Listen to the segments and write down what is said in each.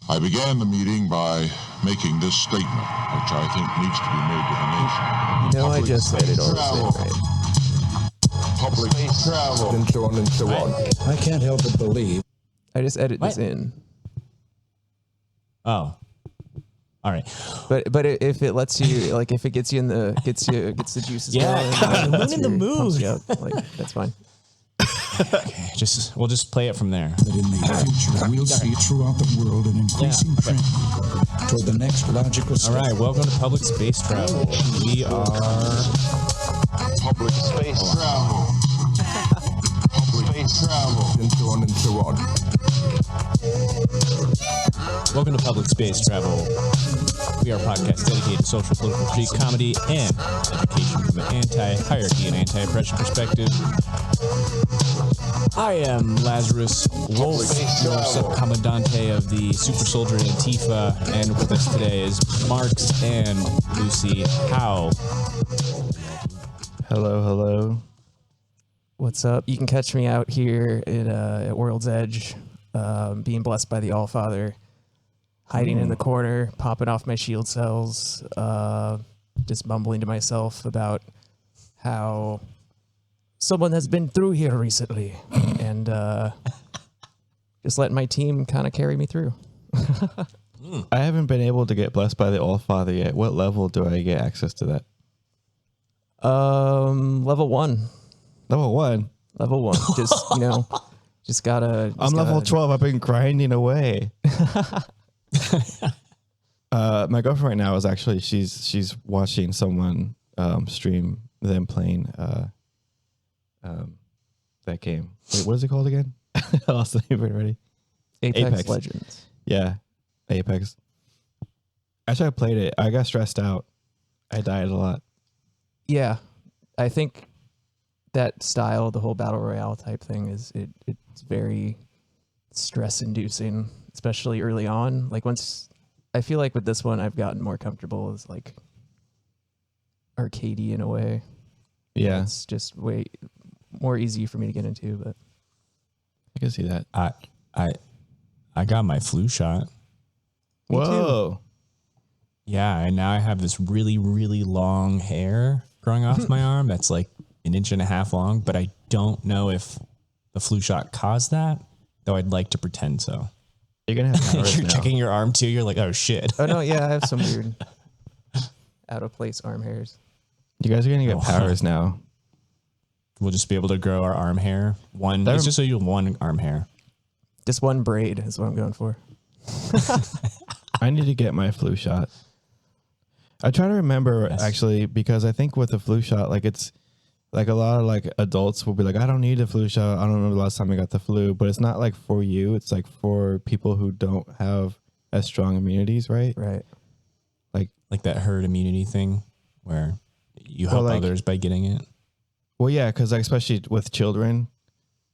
I began the meeting by making this statement, which I think needs to be made to the nation. You know, I just said it all the same, right? Public space travel. And so on and so on. I can't help but believe. I just edit this in. Oh. All right. But if it lets you, like, if it gets you in the, gets the juices going. Yeah, I'm in the mood. Like, that's fine. Okay, we'll just play it from there. That in the future, we'll see throughout the world an increasing trend toward the next logical step. All right, welcome to Public Space Travel. We are Public space travel. Public space travel. And so on and so on. Welcome to Public Space Travel. We are a podcast dedicated to social, political, critique, comedy, and education from an anti-hierarchy and anti-oppression perspective. I am Lazarus Wolf, your subcommandante of the Super Soldier Antifa, and with us today is Marks and Luci. How? Hello. What's up? You can catch me out here at World's Edge, being blessed by the All-Father, hiding in the corner, popping off my shield cells, just mumbling to myself about how someone has been through here recently, and just letting my team kind of carry me through. I haven't been able to get blessed by the All-Father yet. What level do I get access to that? Level 1. Level 1? Level 1. Just gotta... I'm level 12. I've been grinding away. My girlfriend right now is actually, she's watching someone stream them playing that game. Wait, what is it called again? I lost the name already. Apex Legends. Yeah, Apex. Actually, I played it. I got stressed out. I died a lot. Yeah, I think that style, the whole battle royale type thing, it's very stress-inducing, especially early on. Like once, I feel like with this one, I've gotten more comfortable as like arcadey in a way. Yeah, it's just way more easy for me to get into. But I can see that. I got my flu shot. Whoa. Yeah, and now I have this really, really long hair growing off my arm that's like 1.5 inches long, but I don't know if the flu shot caused that, though I'd like to pretend so. You're going to have powers You're now. checking your arm too? You're like, oh shit. Oh no, yeah, I have some weird out of place arm hairs. You guys are going to get powers now. We'll just be able to grow our arm hair. It's just so you have one arm hair. Just one braid is what I'm going for. I need to get my flu shot. I try to remember actually, because I think with the flu shot, like it's like a lot of like adults will be like, I don't need a flu shot. I don't remember the last time I got the flu, but it's not like for you. It's like for people who don't have as strong immunities, right? Right. Like that herd immunity thing where you help others by getting it. Well, yeah, because like especially with children,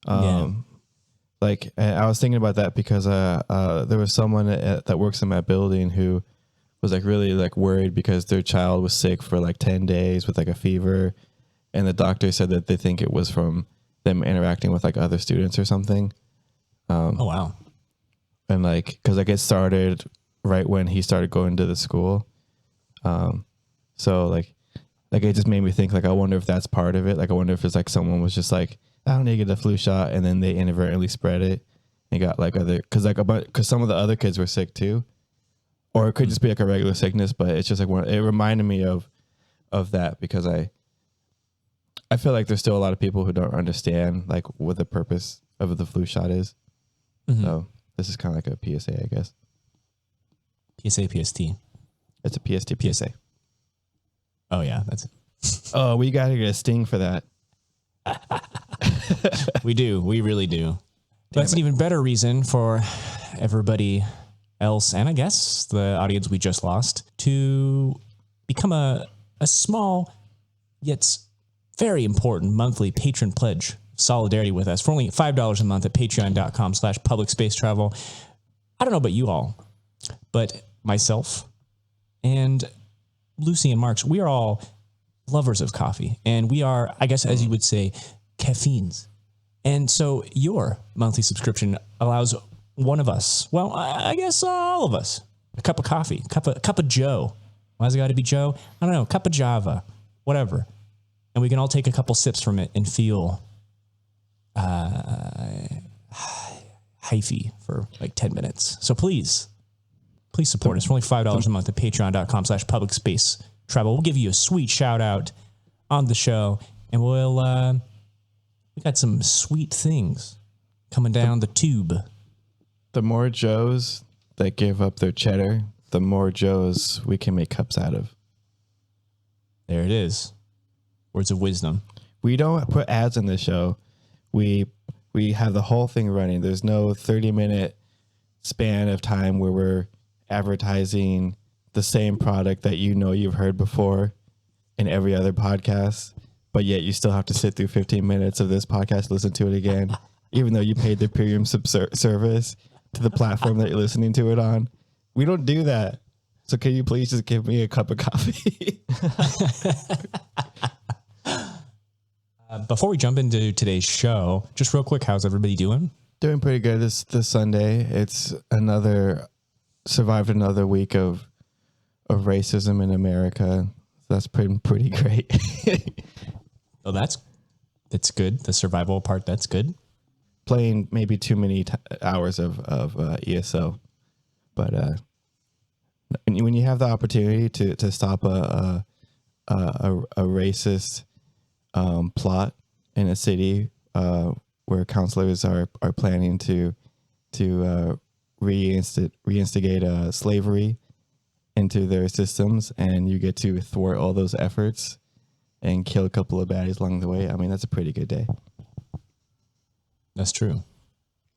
like I was thinking about that because there was someone that works in my building who was like really like worried because their child was sick for like 10 days with like a fever, and the doctor said that they think it was from them interacting with like other students or something. Oh wow! And like because like it started right when he started going to the school, so like it just made me think like I wonder if that's part of it. Like I wonder if it's like someone was just like, I don't need to get the flu shot, and then they inadvertently spread it and got like because some of the other kids were sick too, or it could just be like a regular sickness. But it's just like it reminded me of that because I feel like there's still a lot of people who don't understand like what the purpose of the flu shot is. Mm-hmm. So this is kind of like a PSA, I guess. PSA, PST. It's a PST, PSA. Oh yeah, that's it. Oh, we got to get a sting for that. We do. We really do. That's an even better reason for everybody else, and I guess the audience we just lost, to become a small yet very important monthly patron pledge solidarity with us for only $5 a month at patreon.com/publicspacetravel. I don't know about you all, but myself and Luci and Marks, we are all lovers of coffee, and we are, I guess, as you would say, caffeines. And so your monthly subscription allows one of us, well, I guess all of us, a cup of coffee, cup of Joe. Why has it got to be Joe? I don't know, cup of Java, whatever. And we can all take a couple sips from it and feel hyphy for like 10 minutes. So please support us. For only $5 a month at patreon.com/PublicSpaceTravel. We'll give you a sweet shout out on the show, and we got some sweet things coming down the tube. The more Joes that give up their cheddar, the more Joes we can make cups out of. There it is. Words of wisdom. We don't put ads in this show. We have the whole thing running. There's no 30-minute span of time where we're advertising the same product that you've heard before in every other podcast, but yet you still have to sit through 15 minutes of this podcast, listen to it again, even though you paid the premium service to the platform that you're listening to it on. We don't do that. So can you please just give me a cup of coffee? Before we jump into today's show, just real quick, how's everybody doing? Doing pretty good this Sunday. It's survived another week of racism in America. That's pretty great. Oh, that's good. The survival part, that's good. Playing maybe too many hours of ESO, but when you have the opportunity to stop a racist plot in a city where counselors are planning to reinstigate slavery into their systems, and you get to thwart all those efforts and kill a couple of baddies along the way. I mean, that's a pretty good day. That's true.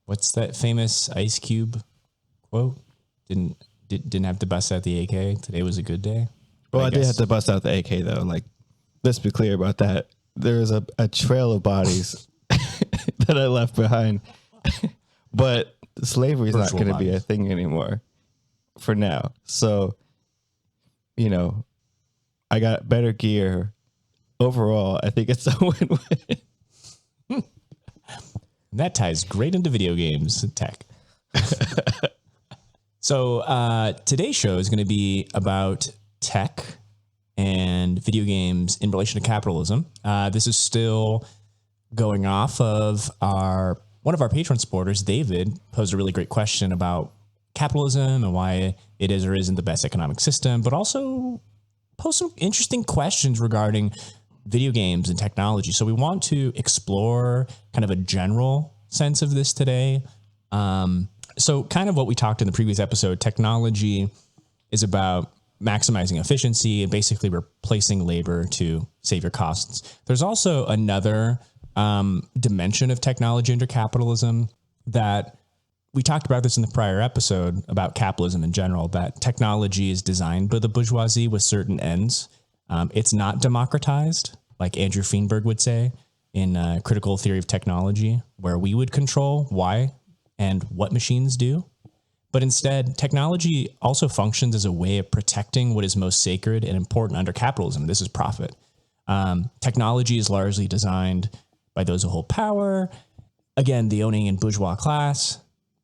What's that famous Ice Cube quote? Didn't have to bust out the AK. Today was a good day. Well, I did have to bust out the AK though. Like, let's be clear about that. There is a trail of bodies that I left behind, but slavery is not going to be a thing anymore for now. So, I got better gear overall. I think it's a win-win. That ties great into video games and tech. So today's show is going to be about tech and video games in relation to capitalism. This is still going off of one of our patron supporters, David, posed a really great question about capitalism and why it is or isn't the best economic system, but also posed some interesting questions regarding video games and technology. So we want to explore kind of a general sense of this today. So kind of what we talked in the previous episode, technology is about maximizing efficiency and basically replacing labor to save your costs. There's also another dimension of technology under capitalism that we talked about this in the prior episode about capitalism in general, that technology is designed by the bourgeoisie with certain ends. It's not democratized, like Andrew Feenberg would say in Critical Theory of Technology, where we would control why and what machines do. But instead, technology also functions as a way of protecting what is most sacred and important under capitalism. This is profit. Technology is largely designed by those who hold power, again, the owning and bourgeois class.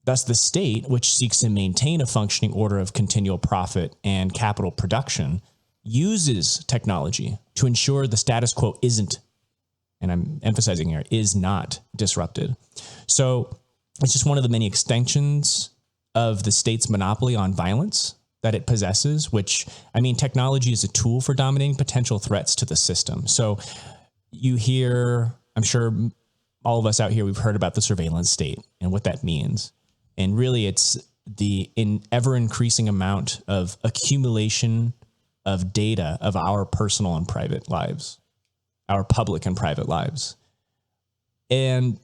Thus, the state, which seeks to maintain a functioning order of continual profit and capital production, uses technology to ensure the status quo isn't, and I'm emphasizing here, is not disrupted. So it's just one of the many extensions of the state's monopoly on violence that it possesses, which, I mean, technology is a tool for dominating potential threats to the system. So you hear, I'm sure all of us out here, we've heard about the surveillance state and what that means. And really, it's the ever increasing amount of accumulation of data of our personal and private lives, our public and private lives. And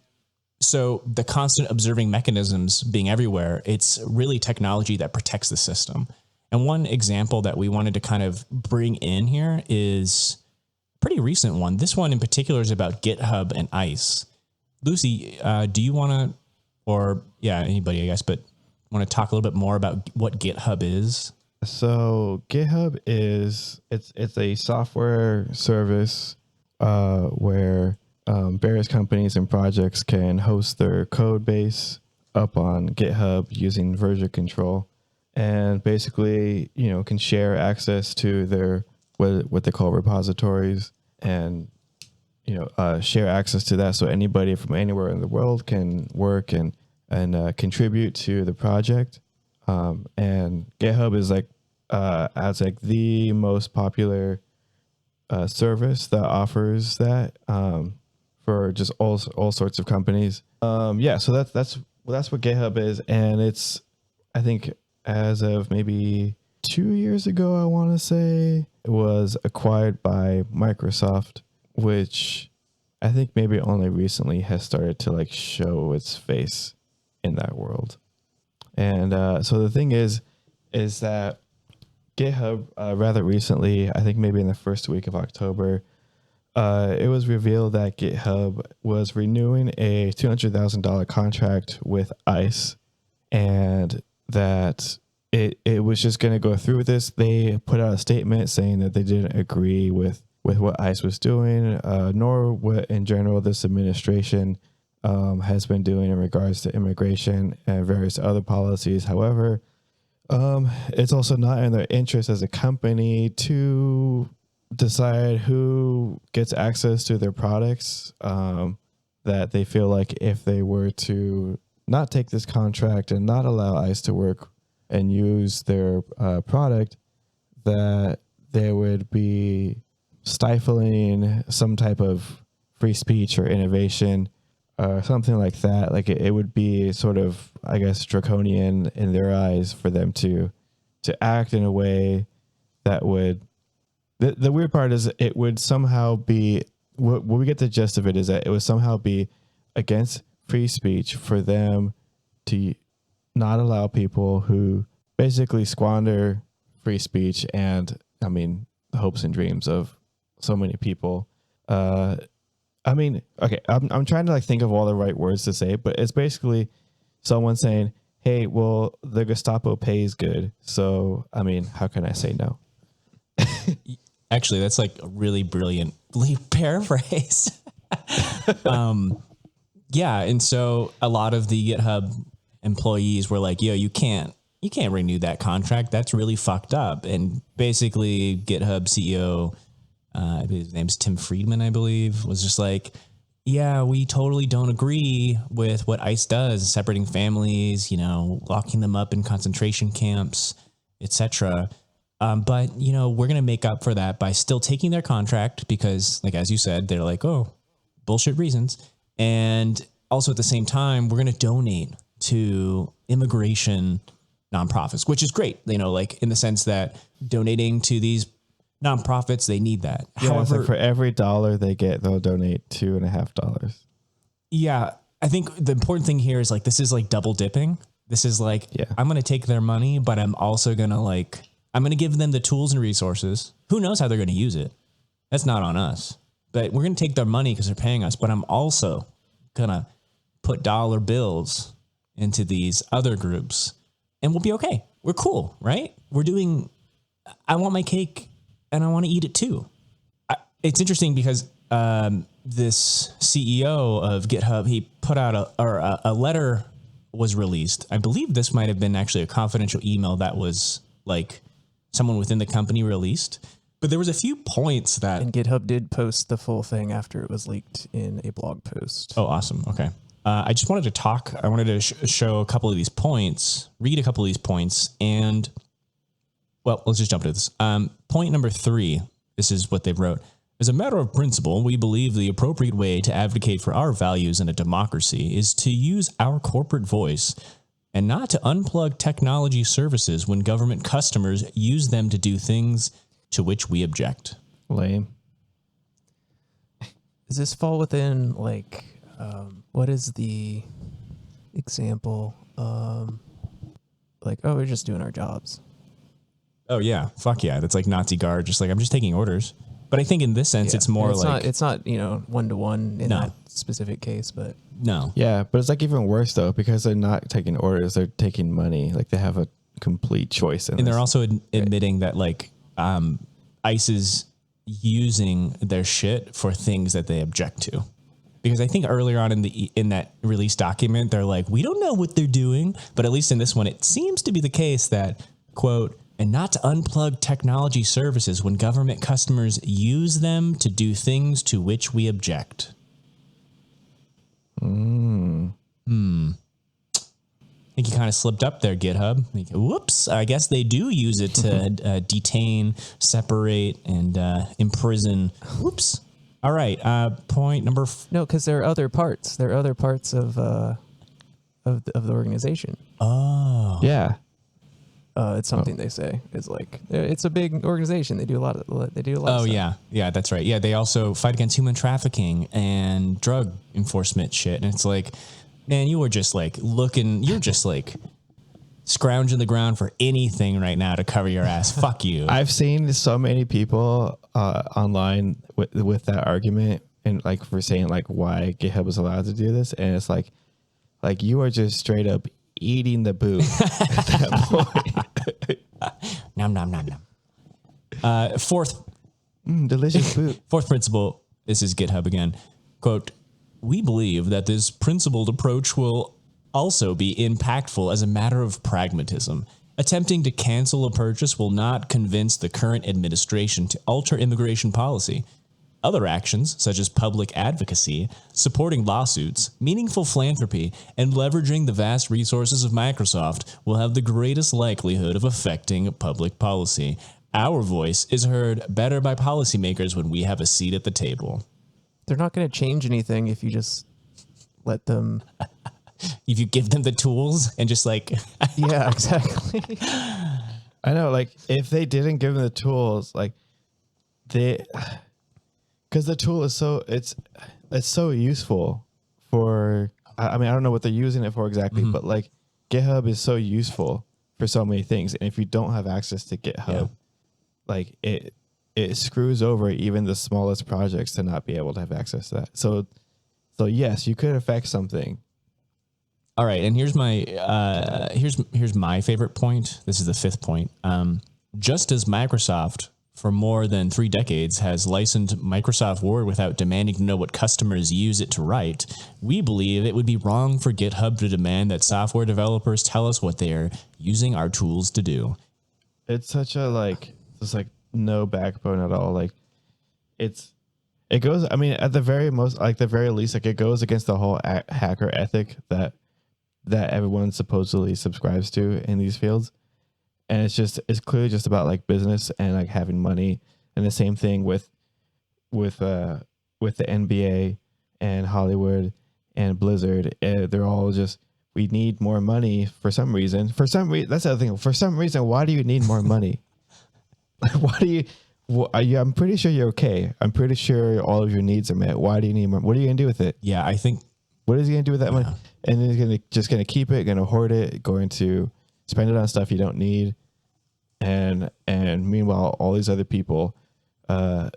so the constant observing mechanisms being everywhere, it's really technology that protects the system. And one example that we wanted to kind of bring in here is a pretty recent one. This one in particular is about GitHub and ICE. Luci, do you want to, or yeah, anybody, I guess, but want to talk a little bit more about what GitHub is? So GitHub is, it's a software service where various companies and projects can host their code base up on GitHub using version control, and basically, can share access to their what they call repositories, and share access to that, so anybody from anywhere in the world can work and contribute to the project. And GitHub is as the most popular service that offers that for just all sorts of companies. So that's what GitHub is, and it's, I think, as of maybe 2 years ago, I want to say, it was acquired by Microsoft, which I think maybe only recently has started to show its face in that world. And so the thing is that GitHub, rather recently, I think maybe in the first week of October, it was revealed that GitHub was renewing a $200,000 contract with ICE, and that it was just going to go through with this. They put out a statement saying that they didn't agree with what ICE was doing, nor what in general this administration has been doing in regards to immigration and various other policies. However, it's also not in their interest as a company to decide who gets access to their products, that they feel like if they were to not take this contract and not allow ICE to work and use their product, that there would be stifling some type of free speech or innovation, something like that. It would be sort of, I guess, draconian in their eyes for them to act in a way that would. The weird part is it would somehow be, what we get the gist of it is that it would somehow be against free speech for them to not allow people who basically squander free speech and, the hopes and dreams of so many people. Okay, I'm trying to think of all the right words to say, but it's basically someone saying, hey, well, the Gestapo pays good, so, how can I say no? Actually, that's a really brilliantly paraphrase. Yeah. And so a lot of the GitHub employees were like, yo, you can't renew that contract. That's really fucked up. And basically GitHub CEO, his name's Tim Friedman, I believe, was just like, yeah, we totally don't agree with what ICE does, separating families, locking them up in concentration camps, etc. But, we're going to make up for that by still taking their contract because, as you said, they're like, oh, bullshit reasons. And also at the same time, we're going to donate to immigration nonprofits, which is great, in the sense that donating to these nonprofits, they need that. Yeah, however, for every dollar they get, they'll donate $2.50. Yeah. I think the important thing here is this is double dipping. This is I'm going to take their money, but I'm also going to I'm going to give them the tools and resources. Who knows how they're going to use it? That's not on us. But we're going to take their money because they're paying us. But I'm also going to put dollar bills into these other groups and we'll be okay. We're cool, right? I want my cake and I want to eat it too. It's interesting because this CEO of GitHub, he put out a letter was released. I believe this might have been actually a confidential email that was someone within the company released, but there was a few points that... And GitHub did post the full thing after it was leaked in a blog post. Oh, awesome. Okay. I just wanted to talk. I wanted to show a couple of these points, read a couple of these points, and, well, let's just jump into this. Point number 3, this is what they wrote. As a matter of principle, we believe the appropriate way to advocate for our values in a democracy is to use our corporate voice and not to unplug technology services when government customers use them to do things to which we object. Lame. Does this fall within what is the example? We're just doing our jobs. Oh yeah, fuck yeah. That's Nazi guard. Just I'm just taking orders. But I think in this sense, it's more it's not 1-to-1 in that specific case, but no. Yeah, but it's even worse though, because they're not taking orders; they're taking money. They have a complete choice in and this. They're also admitting that ICE is using their shit for things that they object to, because I think earlier on in that release document, they're like, we don't know what they're doing. But at least in this one, it seems to be the case that, quote, and not to unplug technology services when government customers use them to do things to which we object. I think you kind of slipped up there, GitHub. Like, whoops, I guess they do use it to detain, separate, and imprison. Whoops. All right, point number... No, because there are other parts. There are other parts of the organization. Oh. Yeah. It's something they say. It's like, it's a big organization. They do a lot of stuff. Oh, yeah. Yeah, that's right. Yeah, they also fight against human trafficking and drug enforcement shit. And it's like, man, you were just like you're just like scrounging the ground for anything right now to cover your ass. Fuck you. I've seen so many people online with that argument and like for saying like why GitHub is allowed to do this. And it's like you are just straight up eating the boot at that point. Nom, nom, nom, nom. Fourth delicious boot. Fourth principle, this is GitHub again. Quote, we believe that this principled approach will also be impactful as a matter of pragmatism. Attempting to cancel a purchase will not convince the current administration to alter immigration policy. Other actions, such as public advocacy, supporting lawsuits, meaningful philanthropy, and leveraging the vast resources of Microsoft, will have the greatest likelihood of affecting public policy. Our voice is heard better by policymakers when we have a seat at the table. They're not going to change anything if you just let them. If you give them the tools and just like. Yeah, exactly. I know, like, if they didn't give them the tools, like, because the tool is it's so useful for, I mean, I don't know what they're using it for exactly, but like GitHub is so useful for so many things. And if you don't have access to GitHub, like it screws over even the smallest projects to not be able to have access to that. So yes, you could affect something. All right. And here's my, here's my favorite point. This is the fifth point. Just as Microsoft for more than 3 decades has licensed Microsoft Word without demanding to know what customers use it to write, we believe it would be wrong for GitHub to demand that software developers tell us what they are using our tools to do. It's such a it's like no backbone at all. Like it goes, I mean, at the very most, like the very least, like it goes against the whole hacker ethic that everyone supposedly subscribes to in these fields. And it's clearly just about like business and like having money. And the same thing with the NBA and Hollywood and Blizzard. They're all just, we need more money for some reason. That's the other thing. For some reason, why do you need more money? Why do you? I'm pretty sure you're okay. I'm pretty sure all of your needs are met. Why do you need more? What are you gonna do with it? Yeah, I think. What is he gonna do with that money? And then he's gonna keep it, gonna hoard it, going to spend it on stuff you don't need, and meanwhile, all these other people are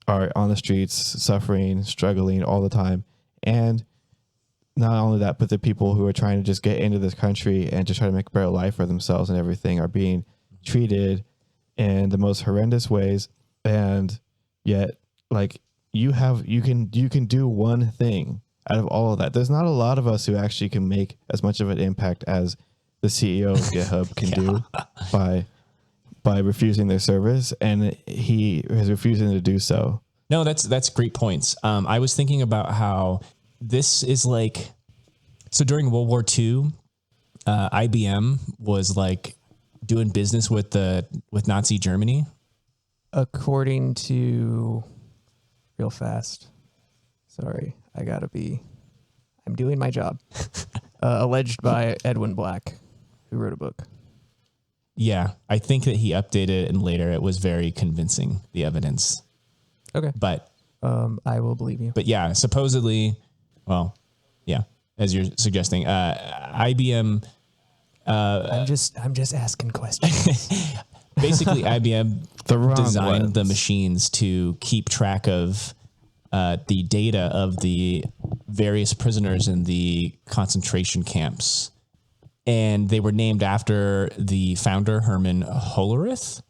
on the streets, suffering, struggling all the time, and not only that, but the people who are trying to just get into this country and just try to make a better life for themselves and everything are being treated in the most horrendous ways. And yet, like you can do one thing out of all of that. There's not a lot of us who actually can make as much of an impact as the CEO of GitHub can do by refusing their service, and he is refusing to do so. No, that's great points. I was thinking about how this is like, so during World War II, IBM was like doing business with Nazi Germany. According to, real fast. Sorry, I'm doing my job. Alleged by Edwin Black, who wrote a book. Yeah, I think that he updated it, and later it was very convincing, the evidence. Okay. But I will believe you. But yeah, supposedly, well, yeah, as you're suggesting, IBM. I'm just asking questions. Basically, IBM designed the machines to keep track of the data of the various prisoners in the concentration camps. And they were named after the founder, Herman Hollerith,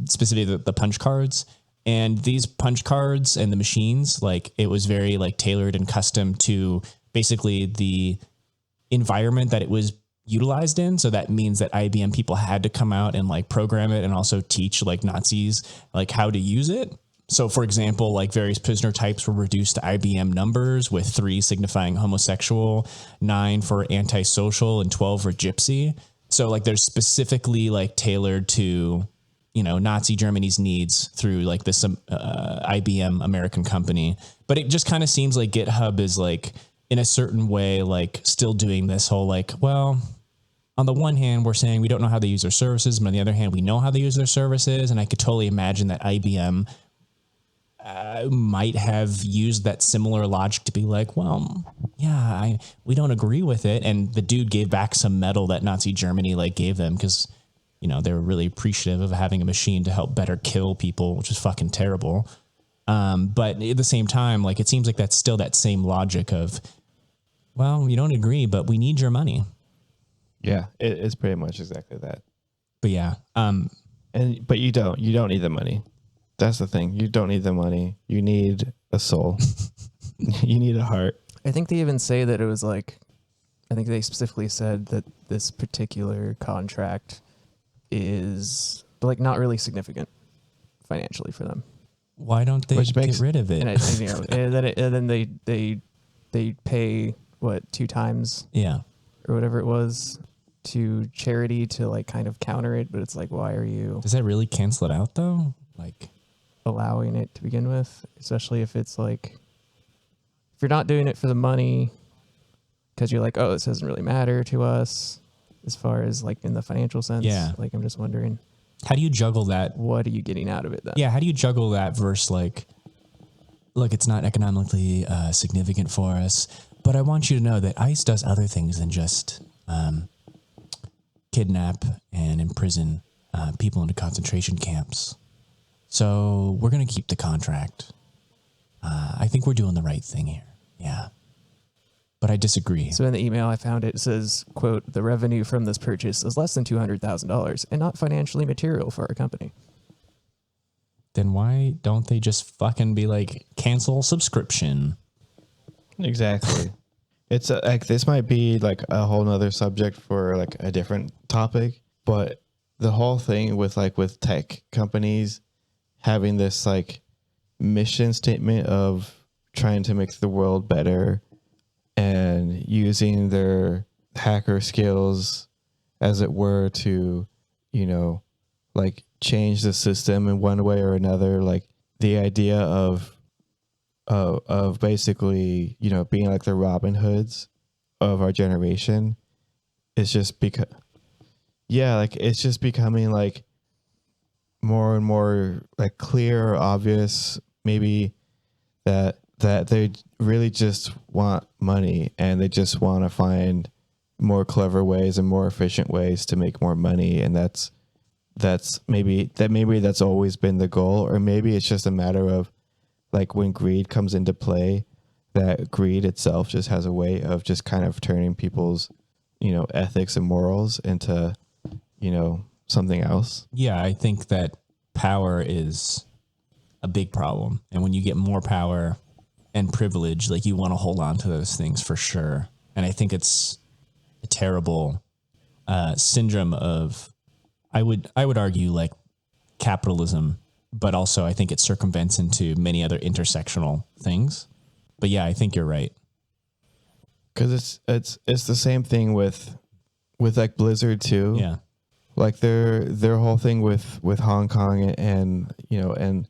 specifically the punch cards. And these punch cards and the machines, like it was very like tailored and custom to basically the environment that it was utilized in. So that means that IBM people had to come out and like program it and also teach like Nazis like how to use it. So for example, like various prisoner types were reduced to IBM numbers, with 3 signifying homosexual, 9 for antisocial, and 12 for gypsy. So like they're specifically like tailored to, you know, Nazi Germany's needs through like this IBM American company. But it just kind of seems like GitHub is like in a certain way, like still doing this whole like, well, on the one hand, we're saying we don't know how they use their services, but on the other hand, we know how they use their services. And I could totally imagine that IBM might have used that similar logic to be like, well, yeah, we don't agree with it. And the dude gave back some metal that Nazi Germany like gave them because, you know, they were really appreciative of having a machine to help better kill people, which is fucking terrible. But at the same time, like, it seems like that's still that same logic of, well, you don't agree, but we need your money. Yeah, it's pretty much exactly that. But yeah. But you don't need the money. That's the thing. You don't need the money. You need a soul. You need a heart. I think they even say that it was like, I think they specifically said that this particular contract is like not really significant financially for them. Why don't they get rid of it? And, you know, and then they pay what 2 times, yeah, or whatever it was, to charity to like kind of counter it. But it's like, why are you? Does that really cancel it out though? Like allowing it to begin with, especially if it's like, if you're not doing it for the money because you're like, oh, this doesn't really matter to us as far as like in the financial sense. Yeah. Like, I'm just wondering, how do you juggle that? What are you getting out of it then? Yeah. How do you juggle that versus like, look, it's not economically significant for us, but I want you to know that ICE does other things than just kidnap and imprison people into concentration camps. So we're going to keep the contract. I think we're doing the right thing here. Yeah. But I disagree. So in the email I found, it says, quote, the revenue from this purchase is less than $200,000 and not financially material for our company. Then why don't they just fucking be like, cancel subscription? Exactly. It's like, this might be like a whole nother subject for like a different topic, but the whole thing with tech companies having this like mission statement of trying to make the world better and using their hacker skills, as it were, to, you know, like change the system in one way or another. Like the idea of basically, you know, being like the Robin Hoods of our generation is just because, yeah, like it's just becoming like more and more like clear or obvious, maybe that they really just want money and they just want to find more clever ways and more efficient ways to make more money. And that's maybe that's always been the goal, or maybe it's just a matter of like when greed comes into play, that greed itself just has a way of just kind of turning people's, you know, ethics and morals into, you know, something else. Yeah, I think that power is a big problem. And when you get more power and privilege, like you want to hold on to those things for sure. And I think it's a terrible syndrome of, I would argue, like capitalism, but also I think it circumvents into many other intersectional things. But yeah, I think you're right. Because it's the same thing with like Blizzard too. Yeah. Like their whole thing with Hong Kong and, you know, and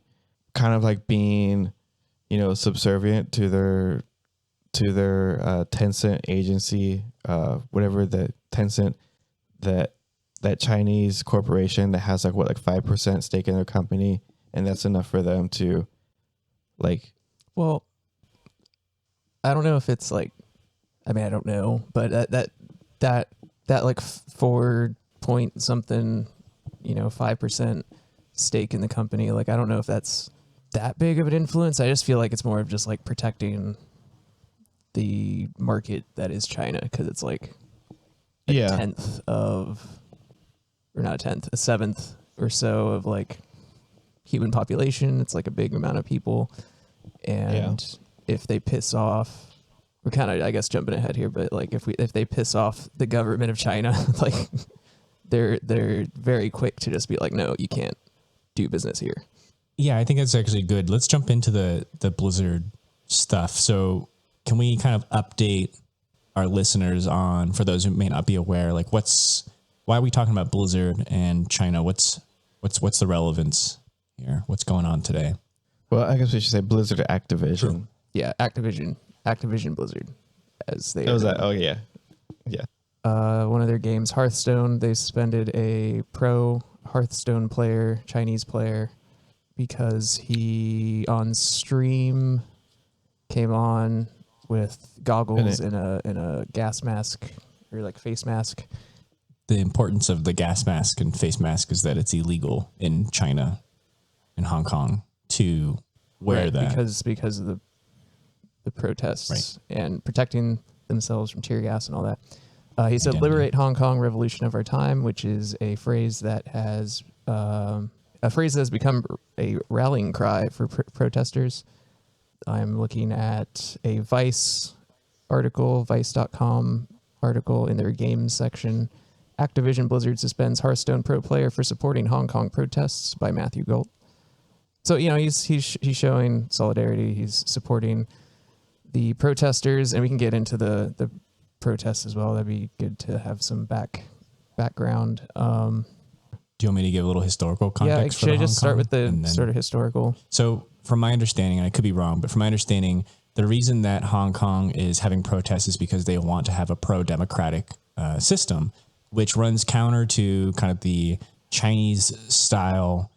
kind of like being, you know, subservient to their Tencent agency, whatever the Tencent, that Chinese corporation that has like 5% stake in their company, and that's enough for them to like. Well, I don't know if it's like, I mean, I don't know, but that like 4 point something, you know, 5% stake in the company. Like, I don't know if that's that big of an influence. I just feel like it's more of just like protecting the market that is China, because it's like a tenth of, or not a tenth, a seventh or so of like human population. It's like a big amount of people. And if they piss off, we're kind of, I guess, jumping ahead here, but like if they piss off the government of China, like they're very quick to just be like, no, you can't do business here. Yeah, I think that's actually good. Let's jump into the Blizzard stuff. So can we kind of update our listeners on, for those who may not be aware, like why are we talking about Blizzard and China? What's the relevance here? What's going on today? Well, I guess we should say Blizzard Activision. True. Yeah, Activision Blizzard, as they. Oh, was that? Oh, yeah. One of their games, Hearthstone. They suspended a pro Hearthstone player, Chinese player, because he on stream came on with goggles in a gas mask or like face mask. The importance of the gas mask and face mask is that it's illegal in China and Hong Kong to wear that because of the protests and protecting themselves from tear gas and all that. He said, "Liberate Hong Kong, revolution of our time," which is a phrase that has become a rallying cry for protesters. I'm looking at a Vice article, Vice.com article in their games section. Activision Blizzard suspends Hearthstone pro player for supporting Hong Kong protests, by Matthew Gold. So, he's showing solidarity. He's supporting the protesters, and we can get into the protests as well. That'd be good to have some background. Do you want me to give a little historical context? Yeah, should I just start with the sort of historical? So from my understanding, and I could be wrong, but from my understanding, the reason that Hong Kong is having protests is because they want to have a pro-democratic system, which runs counter to kind of the Chinese style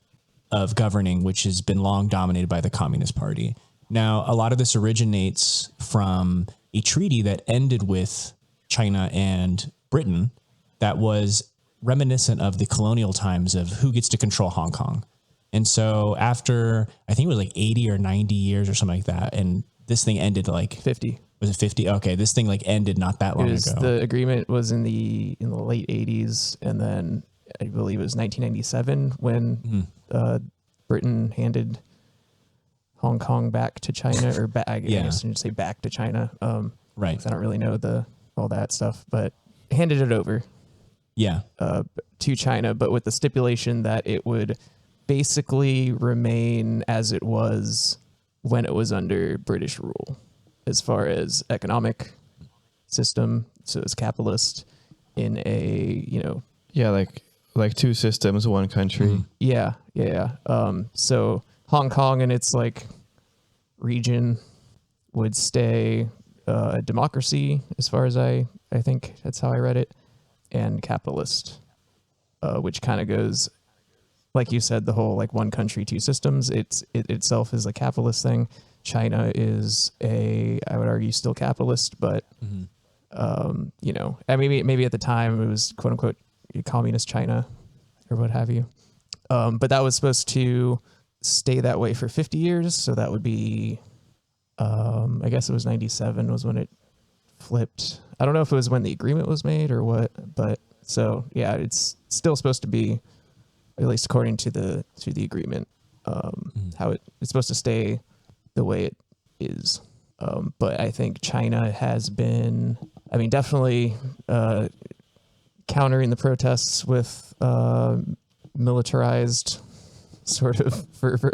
of governing, which has been long dominated by the Communist Party. Now, a lot of this originates from a treaty that ended with China and Britain that was reminiscent of the colonial times of who gets to control Hong Kong. And so after, I think it was like 80 or 90 years or something like that, and this thing ended like 50. Was it 50? Okay, this thing like ended not that long ago. The agreement was in the late 80s, and then I believe it was 1997 when Britain handed Hong Kong back to China, or back. I guess I should say back to China. Right. 'Cause I don't really know all that stuff, but handed it over. Yeah. To China, but with the stipulation that it would basically remain as it was when it was under British rule, as far as economic system. So it's capitalist in a, like two systems, one country. Yeah. So Hong Kong and its like region would stay a democracy, as far as I think that's how I read it, and capitalist, which kind of goes, like you said, the whole like one country, two systems. It itself is a capitalist thing. China is I would argue, still capitalist, but maybe at the time it was quote unquote communist China or what have you. But that was supposed to stay that way for 50 years. So that would be, I guess it was 97 was when it flipped. I don't know if it was when the agreement was made or what, but so yeah, it's still supposed to be, at least according to the agreement, how it's supposed to stay the way it is. But I think China has been, definitely countering the protests with militarized sort of fervor.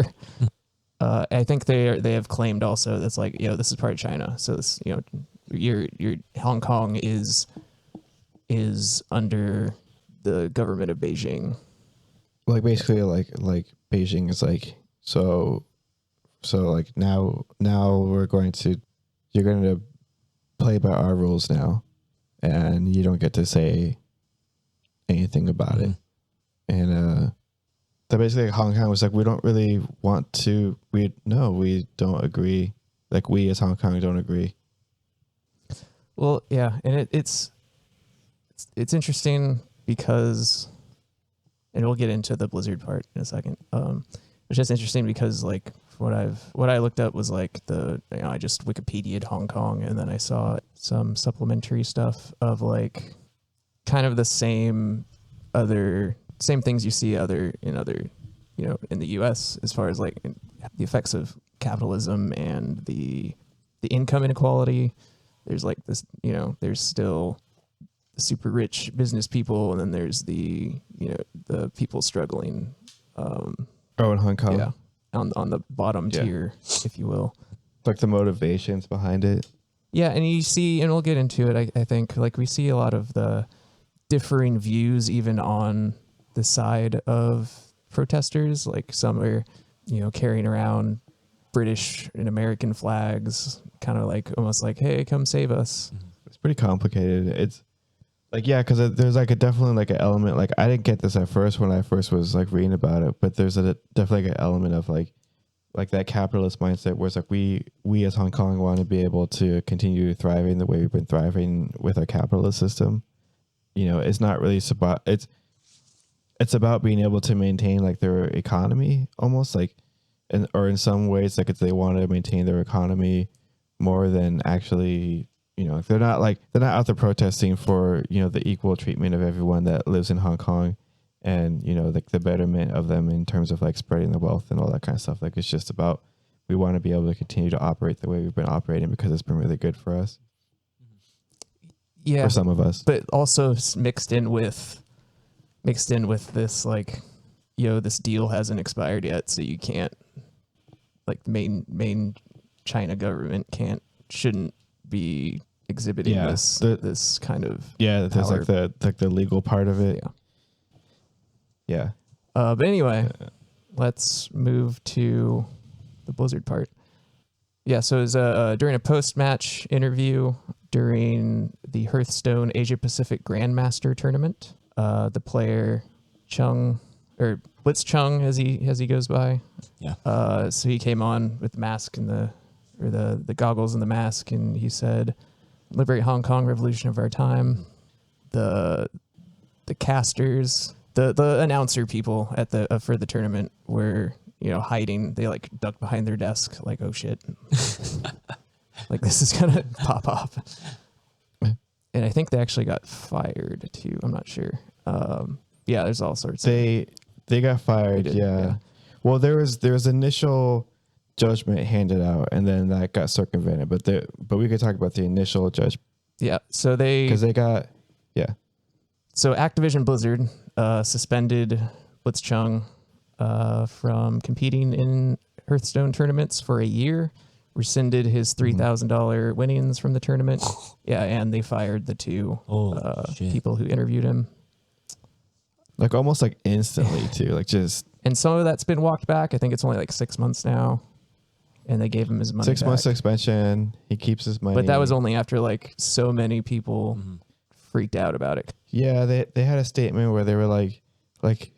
I think they have claimed also that's like, this is part of China. So this, your Hong Kong is under the government of Beijing. Like basically like Beijing is like, so like now you're going to play by our rules now, and you don't get to say anything about it. And that basically Hong Kong was like, we don't really want to, we don't agree. Like we as Hong Kong don't agree. Well, yeah, and it's interesting because, and we'll get into the Blizzard part in a second. It's just interesting because like what I looked up was like I just Wikipedia'd Hong Kong, and then I saw some supplementary stuff of like kind of the same things you see in other in the U.S. as far as like the effects of capitalism and the income inequality. There's like this, there's still the super rich business people, and then there's the people struggling. In Hong Kong. Yeah, on the bottom tier, if you will. Like the motivations behind it. Yeah, and you see, and we'll get into it. I think like we see a lot of the differing views even on the side of protesters. Like some are, carrying around British and American flags, kind of like almost like, hey, come save us. It's pretty complicated. It's like, yeah, because there's like definitely like an element, like I didn't get this at first when I first was like reading about it, but there's definitely like an element of like that capitalist mindset where it's like we as Hong Kong want to be able to continue thriving the way we've been thriving with our capitalist system. It's not really about, it's about being able to maintain like their economy almost like, or in some ways, like if they want to maintain their economy more than actually, they're not out there protesting for, the equal treatment of everyone that lives in Hong Kong and, like the betterment of them in terms of like spreading the wealth and all that kind of stuff. Like it's just about, we want to be able to continue to operate the way we've been operating because it's been really good for us. Yeah. For some of us. But also mixed in with this, like, this deal hasn't expired yet, so you can't, like, main China government shouldn't be exhibiting this kind of there's power. like the legal part of it. Yeah. But anyway, let's move to the Blizzard part. Yeah, so it was during a post-match interview during the Hearthstone Asia Pacific Grandmaster Tournament. The player Blitz Chung, as he goes by. Yeah. So he came on with the mask and the goggles and the mask, and he said, "Liberate Hong Kong, revolution of our time." The casters, the announcer people at for the tournament were hiding. They like ducked behind their desk, like, oh shit, like this is gonna pop off. And I think they actually got fired too. I'm not sure. Yeah, there's all sorts. They got fired. Yeah. Well, there was initial judgment handed out, and then that got circumvented. But we could talk about the initial judgment. Yeah. So they got. So Activision Blizzard suspended Blitz Chung from competing in Hearthstone tournaments for a year, rescinded his $3,000 winnings from the tournament. Yeah, and they fired the two people who interviewed him. Like almost like instantly too, like just. And some of that's been walked back. I think it's only like 6 months now, and they gave him his money. 6 months back. suspension. He keeps his money. But that was only after like so many people freaked out about it. Yeah, they had a statement where they were like,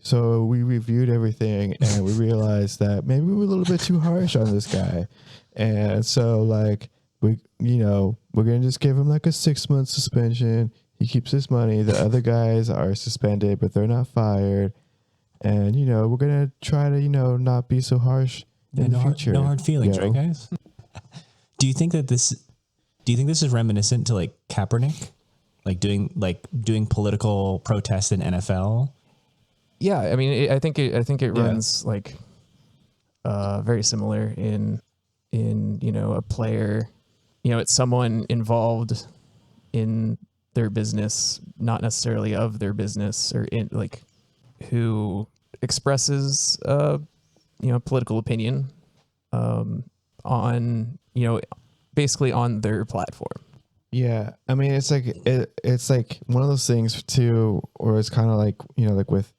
so we reviewed everything and we realized that maybe we were a little bit too harsh on this guy, and so like we're gonna just give him like a 6 month suspension. He keeps his money. The other guys are suspended, but they're not fired. And, we're going to try to, not be so harsh in the future. No hard feelings, right, guys? Do you think this is reminiscent to like Kaepernick? Like doing political protest in NFL? Yeah, I mean, I think it runs like very similar in a player, it's someone involved in their business, not necessarily of their business, or in like who expresses political opinion on basically on their platform. Yeah, I mean it's like one of those things too, or it's kind of like like with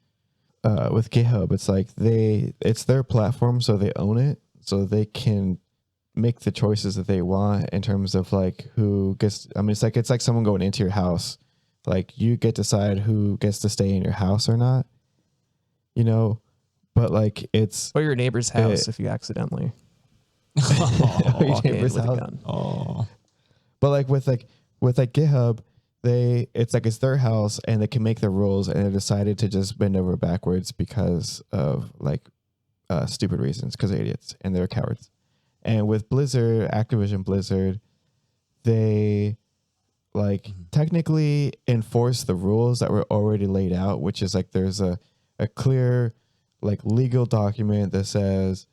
GitHub, it's like it's their platform, so they own it, so they can make the choices that they want in terms of like who gets. I mean, it's like someone going into your house, like you get to decide who gets to stay in your house or not, but like it's or your neighbor's house if you accidentally your neighbor's house. But like with GitHub, it's their house and they can make the rules, and they decided to just bend over backwards because of like stupid reasons, because they're idiots and they're cowards. And with Blizzard, Activision Blizzard, they technically enforce the rules that were already laid out, which is like there's a clear like legal document that says,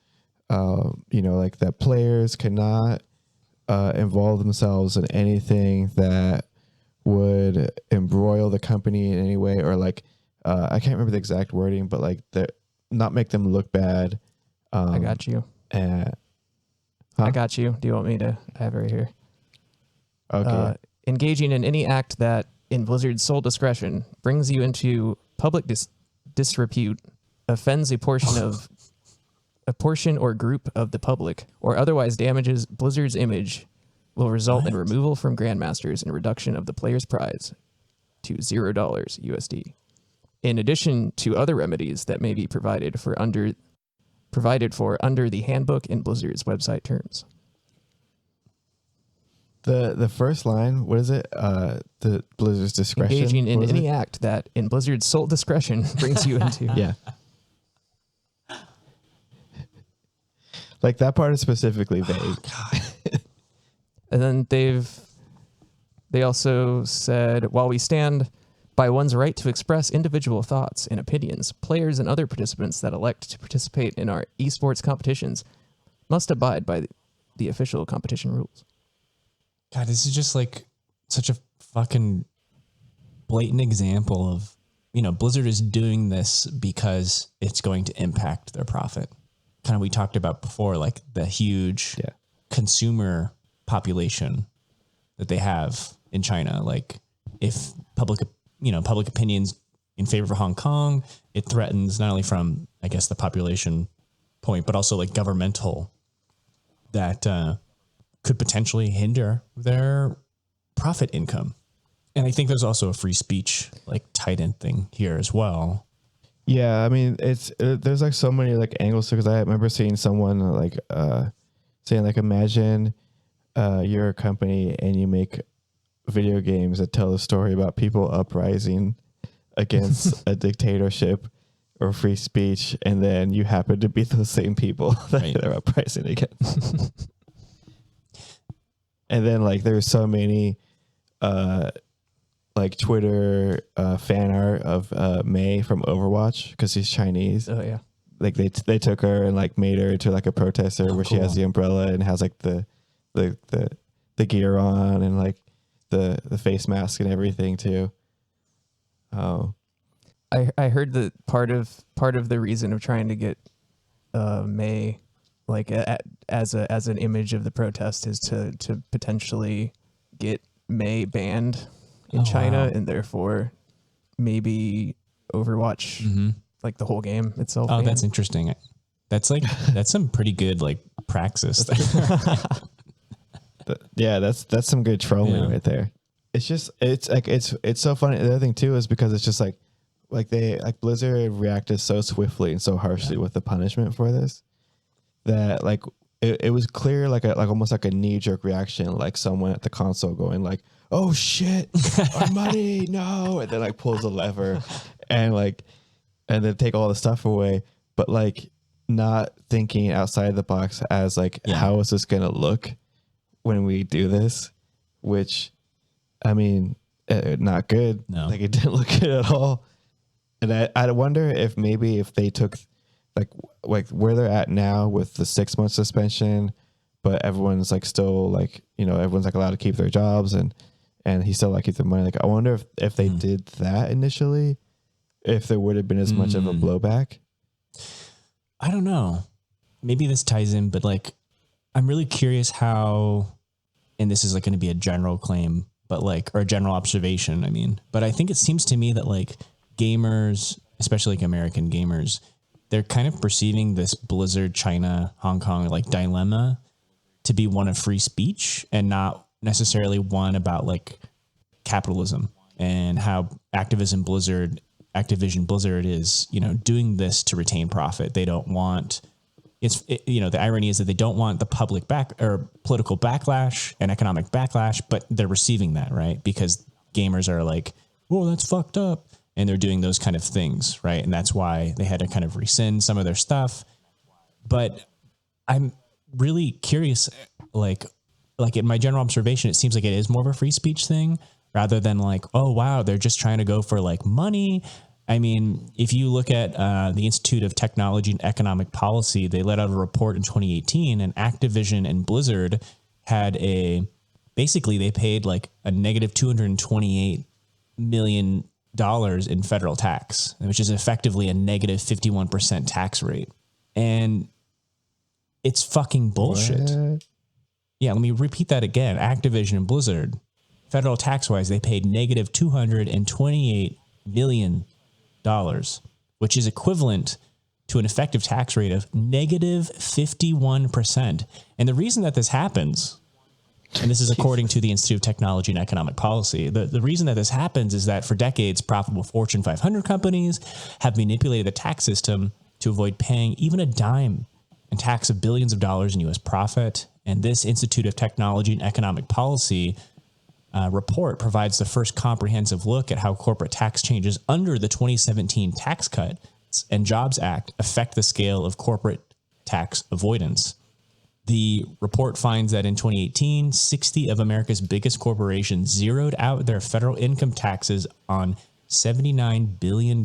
like that players cannot involve themselves in anything that would embroil the company in any way, or like I can't remember the exact wording, but like not make them look bad. I got you. I got you. Do you want me to? I have it right here. Okay. Engaging in any act that, in Blizzard's sole discretion, brings you into public disrepute, offends a portion or group of the public, or otherwise damages Blizzard's image, will result in removal from Grandmasters and reduction of the player's prize to $0 USD. In addition to other remedies that may be provided for under the handbook and Blizzard's website terms. The first line, what is it? The Blizzard's discretion. Engaging in any act that, in Blizzard's sole discretion, brings you into. Yeah. Like that part is specifically vague. And then they also said, while we stand by one's right to express individual thoughts and opinions, players and other participants that elect to participate in our esports competitions must abide by the official competition rules. God, this is just like such a fucking blatant example of, Blizzard is doing this because it's going to impact their profit. Kind of we talked about before, like the huge consumer population that they have in China. Like if public opinions in favor of Hong Kong, it threatens not only from, I guess, the population point, but also like governmental that could potentially hinder their profit income. And I think there's also a free speech like tied in thing here as well. Yeah, I mean, there's like so many like angles, because I remember seeing someone like saying like, imagine you're a company and you make video games that tell a story about people uprising against a dictatorship or free speech, and then you happen to be those same people that they're uprising against. And then like there's so many like Twitter fan art of Mei from Overwatch, because she's Chinese. Oh yeah. Like they took her and like made her into like a protester where she has the umbrella and has like the gear on and like the face mask and everything too. Oh, I heard that part of the reason of trying to get Mei like as an image of the protest is to potentially get Mei banned in China, and therefore maybe Overwatch like the whole game itself. Oh, that's interesting. That's some pretty good like praxis there. Yeah, that's some good trolling right there. It's so funny. The other thing too is because it's just like Blizzard reacted so swiftly and so harshly with the punishment for this, that like it was clear like almost like a knee-jerk reaction, like someone at the console going like, oh shit, our money, no, and then like pulls a lever and then take all the stuff away, but like not thinking outside the box as like, how is this gonna look when we do this? Which, I mean, not good. No. Like it didn't look good at all. And I wonder if maybe if they took like where they're at now with the 6-month suspension, but everyone's like still like, everyone's like allowed to keep their jobs and he still like keep their money. Like I wonder if they did that initially, if there would have been as much of a blowback. I don't know. Maybe this ties in, but like I'm really curious how, and this is like going to be a general claim, but like, or a general observation, I mean, but I think it seems to me that like gamers, especially like American gamers, they're kind of perceiving this Blizzard, China, Hong Kong, like dilemma to be one of free speech and not necessarily one about like capitalism and how Activision Blizzard is, doing this to retain profit. They don't want, the irony is that they don't want the public political backlash and economic backlash, but they're receiving that, right? Because gamers are like, whoa, that's fucked up. And they're doing those kind of things, right? And that's why they had to kind of rescind some of their stuff. But I'm really curious, like in my general observation, it seems like it is more of a free speech thing rather than like, oh, wow, they're just trying to go for like money I mean, if you look at the Institute of Technology and Economic Policy, they let out a report in 2018, and Activision and Blizzard had basically they paid like a negative $228 million in federal tax, which is effectively a negative 51% tax rate. And it's fucking bullshit. What? Yeah, let me repeat that again. Activision and Blizzard, federal tax-wise, they paid negative $228 million, which is equivalent to an effective tax rate of negative 51%. And the reason that this happens, and this is according to the Institute of Technology and Economic Policy, the reason that this happens is that for decades, profitable Fortune 500 companies have manipulated the tax system to avoid paying even a dime in tax of billions of dollars in U.S. profit. And this Institute of Technology and Economic Policy report provides the first comprehensive look at how corporate tax changes under the 2017 Tax Cuts and Jobs Act affect the scale of corporate tax avoidance. The report finds that in 2018, 60 of America's biggest corporations zeroed out their federal income taxes on $79 billion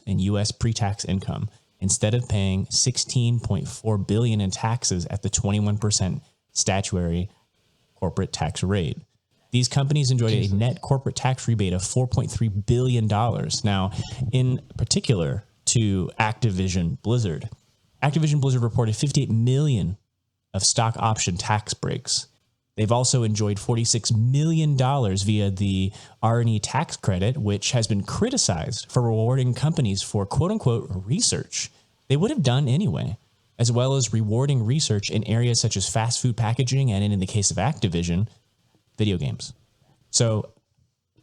in U.S. pre-tax income, instead of paying $16.4 billion in taxes at the 21% statutory corporate tax rate. These companies enjoyed a net corporate tax rebate of $4.3 billion. Now, in particular to Activision Blizzard. Activision Blizzard reported $58 million of stock option tax breaks. They've also enjoyed $46 million via the R&E tax credit, which has been criticized for rewarding companies for quote-unquote research they would have done anyway, as well as rewarding research in areas such as fast food packaging and, in the case of Activision, video games. So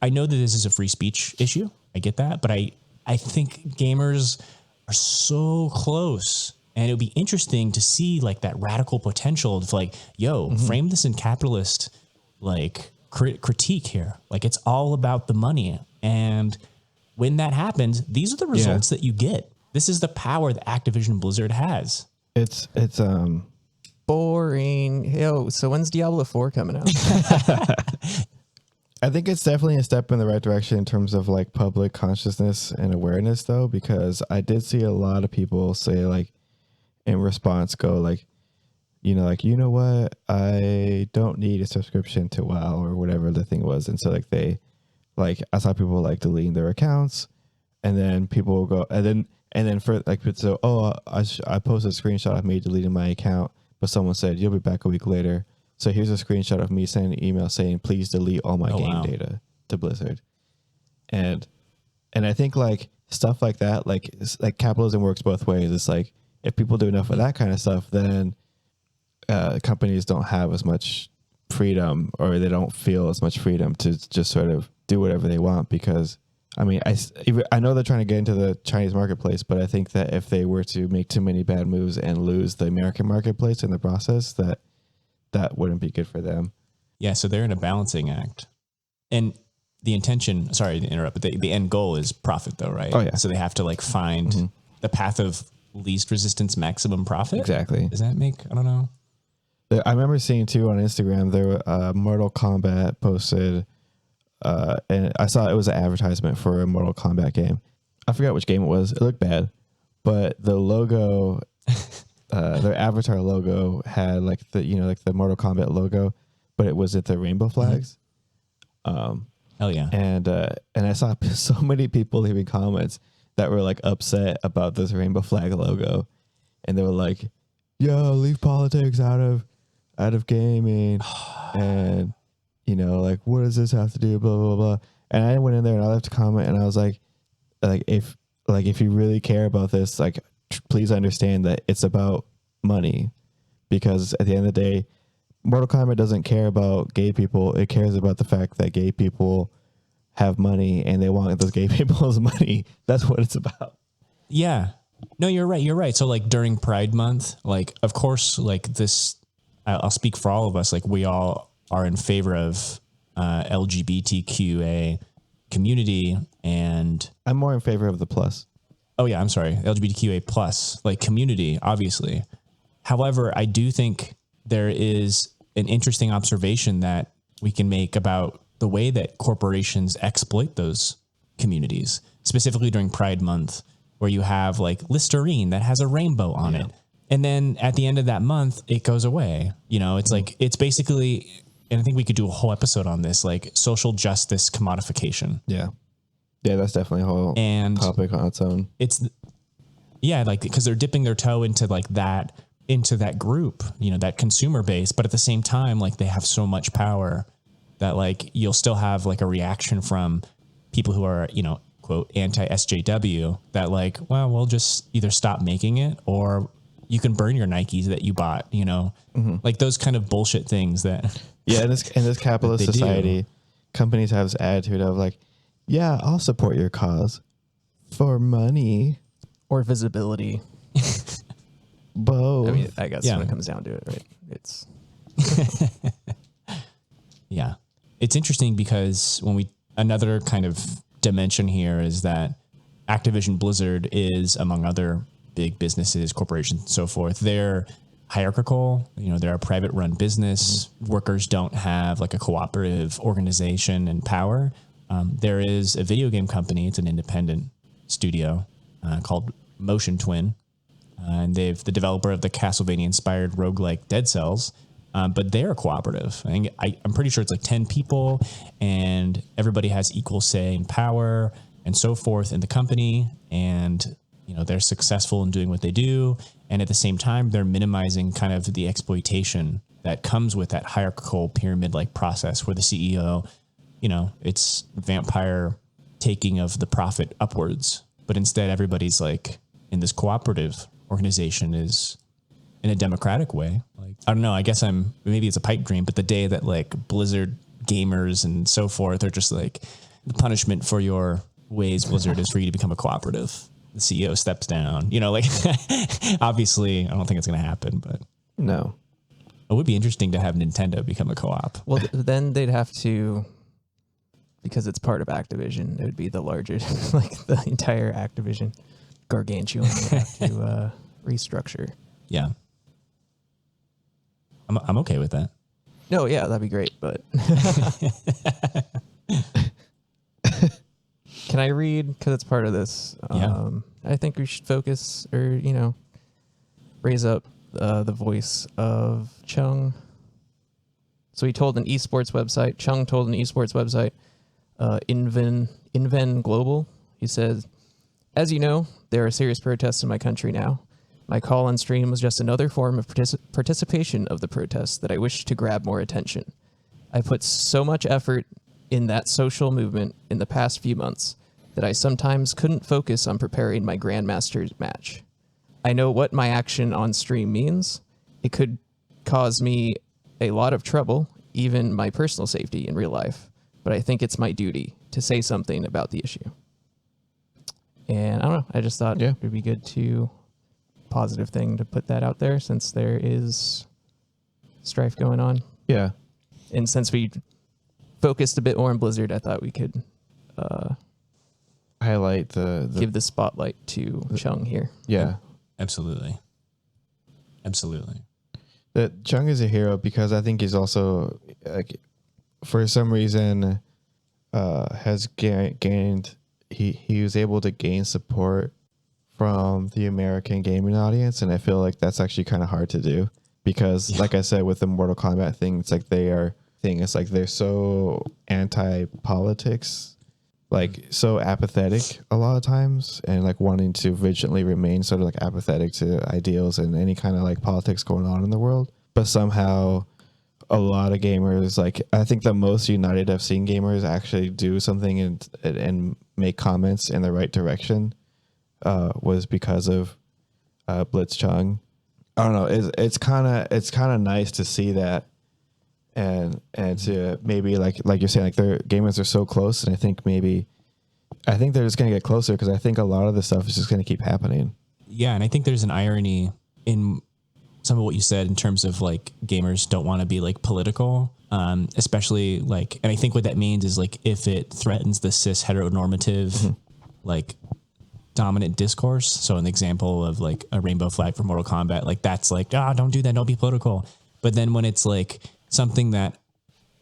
I know that this is a free speech issue. I get that. But I think gamers are so close. And it would be interesting to see like that radical potential of like, frame this in capitalist like critique here. Like it's all about the money. And when that happens, these are the results that you get. This is the power that Activision Blizzard has. It's boring. So when's Diablo 4 coming out? I think it's definitely a step in the right direction in terms of like public consciousness and awareness though, because I did see a lot of people say like in response go like, you know what, I don't need a subscription to WoW or whatever the thing was. And so like I saw people like deleting their accounts, and then people will go and then for like, so, I posted a screenshot of me deleting my account, but someone said, you'll be back a week later. So here's a screenshot of me sending an email saying, please delete all my game data to Blizzard. And I think like stuff like that, like capitalism works both ways. It's like, if people do enough of that kind of stuff, then companies don't have as much freedom, or they don't feel as much freedom to just sort of do whatever they want. Because I mean, I know they're trying to get into the Chinese marketplace, but I think that if they were to make too many bad moves and lose the American marketplace in the process, that wouldn't be good for them. Yeah, so they're in a balancing act. And the intention, sorry to interrupt, but the end goal is profit though, right? Oh, yeah. So they have to like find the path of least resistance, maximum profit. Exactly. Does that make, I don't know. I remember seeing too on Instagram, there Mortal Kombat posted, and I saw it was an advertisement for a Mortal Kombat game. I forgot which game it was. It looked bad, but the logo, their avatar logo had like the Mortal Kombat logo, but it was at the rainbow flags. Hell yeah. And I saw so many people leaving comments that were like upset about this rainbow flag logo, and they were like, "Yo, leave politics out of gaming," and like, what does this have to do? Blah blah blah. And I went in there and I left a comment, and I was like, if you really care about this, like, please understand that it's about money, because at the end of the day, Mortal Kombat doesn't care about gay people. It cares about the fact that gay people have money and they want those gay people's money. That's what it's about. Yeah. No, you're right. You're right. So like during Pride Month, like, of course, like this, I'll speak for all of us. Like we all are in favor of LGBTQA community, and I'm more in favor of the plus. Oh yeah. I'm sorry. LGBTQA plus, like community, obviously. However, I do think there is an interesting observation that we can make about the way that corporations exploit those communities, specifically during Pride Month, where you have like Listerine that has a rainbow on it. And then at the end of that month, it goes away. It's like, it's basically, and I think we could do a whole episode on this, like social justice commodification. Yeah. Yeah, that's definitely a whole topic on its own. Like, because they're dipping their toe into like that, into that group, that consumer base. But at the same time, like they have so much power that like you'll still have like a reaction from people who are, quote, anti-SJW that like, well, we'll just either stop making it or you can burn your Nikes that you bought, like those kind of bullshit things that. Yeah. In this capitalist society, companies have this attitude of like, yeah, I'll support your cause for money or visibility. Both. I mean, I guess when it comes down to it, right? It's. Yeah. It's interesting because another kind of dimension here is that Activision Blizzard is, among other big businesses, corporations, and so forth, they're hierarchical. They're a private run business. Workers don't have like a cooperative organization and power. There is a video game company. It's an independent studio called Motion Twin. And the developer of the Castlevania-inspired roguelike Dead Cells. But they're cooperative. I'm pretty sure it's like 10 people, and everybody has equal say and power and so forth in the company. And, they're successful in doing what they do. And at the same time, they're minimizing kind of the exploitation that comes with that hierarchical pyramid-like process where the CEO, it's vampire taking of the profit upwards. But instead, everybody's like in this cooperative organization is in a democratic way. Like, I don't know, I guess maybe it's a pipe dream, but the day that like Blizzard gamers and so forth are just like, the punishment for your ways, Blizzard, is for you to become a cooperative. The CEO steps down, like obviously I don't think it's going to happen, but no, it would be interesting to have Nintendo become a co-op. Well, then they'd have to, because it's part of Activision, it would be the largest, like the entire Activision gargantuan would have to restructure. Yeah. I'm okay with that. No, yeah, that'd be great, but can I read, because it's part of this? I think we should focus or, raise up the voice of Chung. So he told an esports website, Chung told an esports website, Inven Global, he says, as you know, there are serious protests in my country now. My call on stream was just another form of participation of the protests that I wish to grab more attention. I put so much effort in that social movement in the past few months that I sometimes couldn't focus on preparing my Grandmaster's match. I know what my action on stream means. It could cause me a lot of trouble, even my personal safety in real life, but I think it's my duty to say something about the issue. And I don't know, I just thought it would be good to positive thing to put that out there since there is strife going on. Yeah. And since we focused a bit more on Blizzard, I thought we could highlight the give the spotlight to Chung here. Yeah. Absolutely. That Chung is a hero because I think he's also like, for some reason has gained he was able to gain support from the American gaming audience, and I feel like that's actually kind of hard to do because like I said with the Mortal Kombat thing, it's like they're so anti-politics, like so apathetic a lot of times, and like wanting to vigilantly remain sort of like apathetic to ideals and any kind of like politics going on in the world. But somehow a lot of gamers, like I think the most united I've seen gamers actually do something and make comments in the right direction was because of Blitz Chung. I don't know. It's kind of nice to see that, and to maybe like you're saying, like their gamers are so close, and I think they're just gonna get closer because I think a lot of this stuff is just gonna keep happening. Yeah, and I think there's an irony in some of what you said in terms of like gamers don't want to be like political, especially like, and I think what that means is like if it threatens the cis heteronormative like dominant discourse. So an example of like a rainbow flag for Mortal Kombat, like that's like, don't do that, don't be political. But then when it's like something that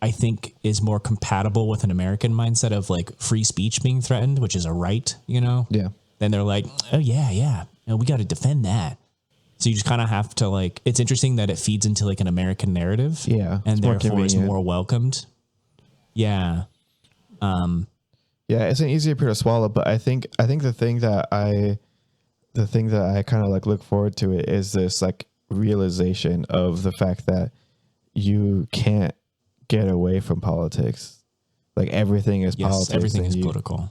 I think is more compatible with an American mindset of like free speech being threatened, which is a right, you know? Yeah. Then they're like, oh yeah. No, we got to defend that. So you just kind of have to like, it's interesting that it feeds into like an American narrative. Yeah. And more therefore is convenient. more welcomed. Yeah. Yeah, it's an easier pill to swallow, but I think the thing that I kind of like look forward to it is this like realization of the fact that you can't get away from politics. Like everything is politics. Everything is political.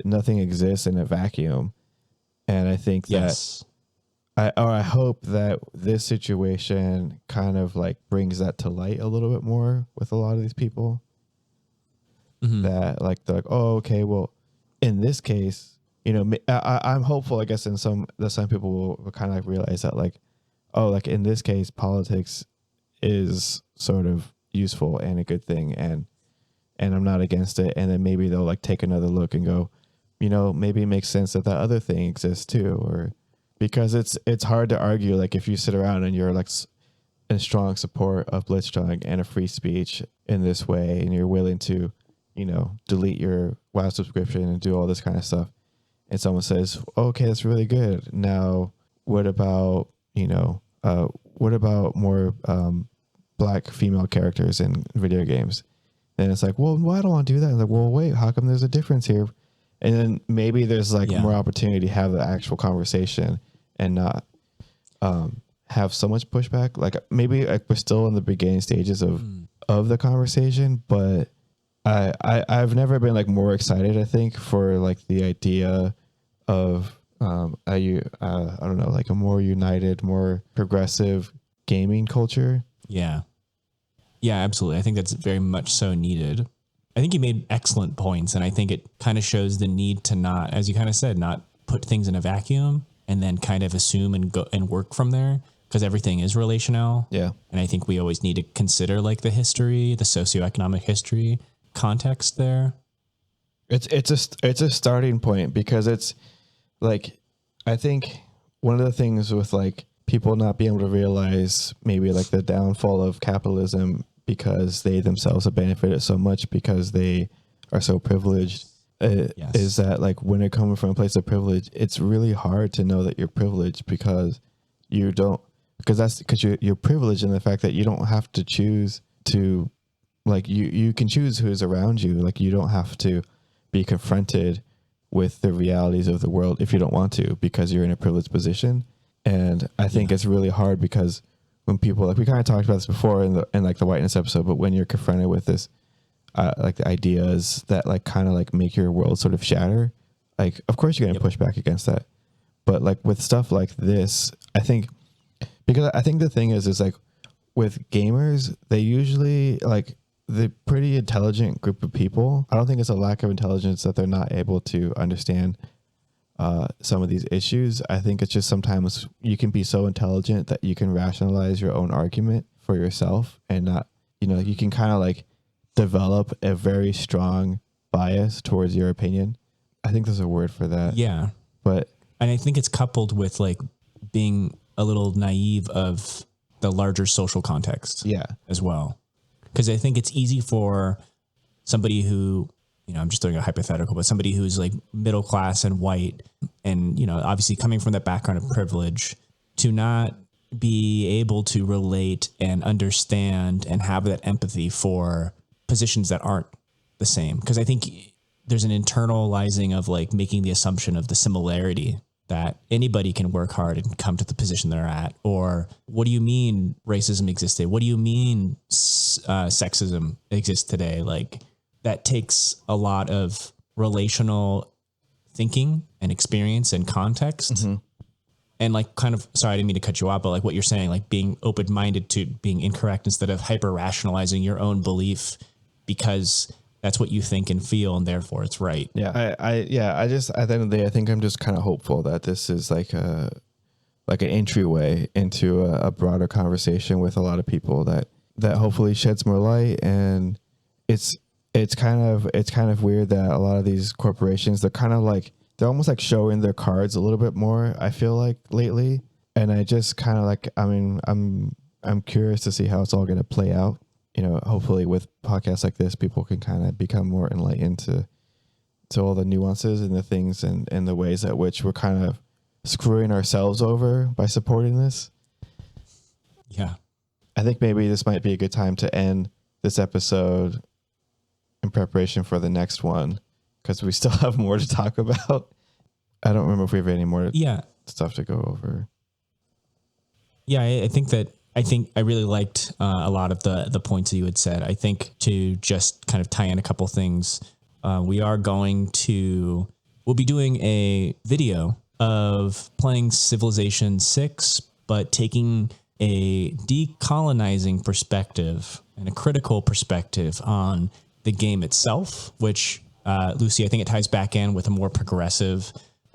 Nothing exists in a vacuum. And I think that I hope that this situation kind of like brings that to light a little bit more with a lot of these people. Mm-hmm. That like they're like, oh, okay, well, in this case, you know, I'm hopeful, I guess, some people will kind of like realize that like, oh, like in this case, politics is sort of useful and a good thing, and I'm not against it. And then maybe they'll like take another look and go, you know, maybe it makes sense that other thing exists too, or because it's hard to argue like if you sit around and you're like in strong support of Blitzchung and a free speech in this way, and you're willing to, you know, delete your WoW subscription and do all this kind of stuff, and someone says, okay, that's really good. Now, what about, you know, what about more black female characters in video games? And it's like, well, I don't want to do that. And like, well, wait, how come there's a difference here? And then maybe there's like more opportunity to have the actual conversation and not have so much pushback. Like maybe like we're still in the beginning stages of the conversation, but I've never been like more excited, I think, for like the idea of I don't know, like a more united, more progressive gaming culture. Yeah, absolutely. I think that's very much so needed. I think you made excellent points, and I think it kind of shows the need to not, as you kind of said, not put things in a vacuum and then kind of assume and go and work from there, because everything is relational. Yeah. And I think we always need to consider like the history, the socioeconomic history context there. It's a starting point, because it's like, I think one of the things with like people not being able to realize maybe like the downfall of capitalism because they themselves have benefited so much because they are so privileged, is that like when it comes from a place of privilege, it's really hard to know that you're privileged because you're privileged in the fact that you don't have to choose to, like you can choose who's around you. Like you don't have to be confronted with the realities of the world if you don't want to, because you're in a privileged position. And I think it's really hard because when people, like we kind of talked about this before in like the whiteness episode, but when you're confronted with this, like the ideas that like kind of like make your world sort of shatter, like of course you're going to push back against that. But like with stuff like this, I think, because I think the thing is like with gamers, they usually like the pretty intelligent group of people. I don't think it's a lack of intelligence that they're not able to understand some of these issues. I think it's just sometimes you can be so intelligent that you can rationalize your own argument for yourself and not, you know, you can kind of like develop a very strong bias towards your opinion. I think there's a word for that. Yeah. And I think it's coupled with like being a little naive of the larger social context. Yeah. As well. Because I think it's easy for somebody who, you know, I'm just throwing a hypothetical, but somebody who's like middle class and white and, you know, obviously coming from that background of privilege to not be able to relate and understand and have that empathy for positions that aren't the same. Because I think there's an internalizing of like making the assumption of the similarity that anybody can work hard and come to the position they're at. Or what do you mean racism existed? What do you mean sexism exists today? Like, that takes a lot of relational thinking and experience and context. Mm-hmm. And like kind of, sorry, I didn't mean to cut you off, but like what you're saying, like being open-minded to being incorrect instead of hyper-rationalizing your own belief because that's what you think and feel and therefore it's right. Yeah. I just, at the end of the day, I think I'm just kind of hopeful that this is like an entryway into a broader conversation with a lot of people that hopefully sheds more light. And it's kind of weird that a lot of these corporations, they're almost like showing their cards a little bit more, I feel like, lately. And I just kind of like, I mean, I'm curious to see how it's all going to play out. hopefully with podcasts like this, people can kind of become more enlightened to all the nuances and the things and the ways at which we're kind of screwing ourselves over by supporting this. Yeah. I think maybe this might be a good time to end this episode in preparation for the next one, because we still have more to talk about. I don't remember if we have any more stuff to go over. Yeah, I think I really liked a lot of the points that you had said. I think to just kind of tie in a couple things, we'll be doing a video of playing Civilization 6, but taking a decolonizing perspective and a critical perspective on the game itself, which, Luci, I think it ties back in with a more progressive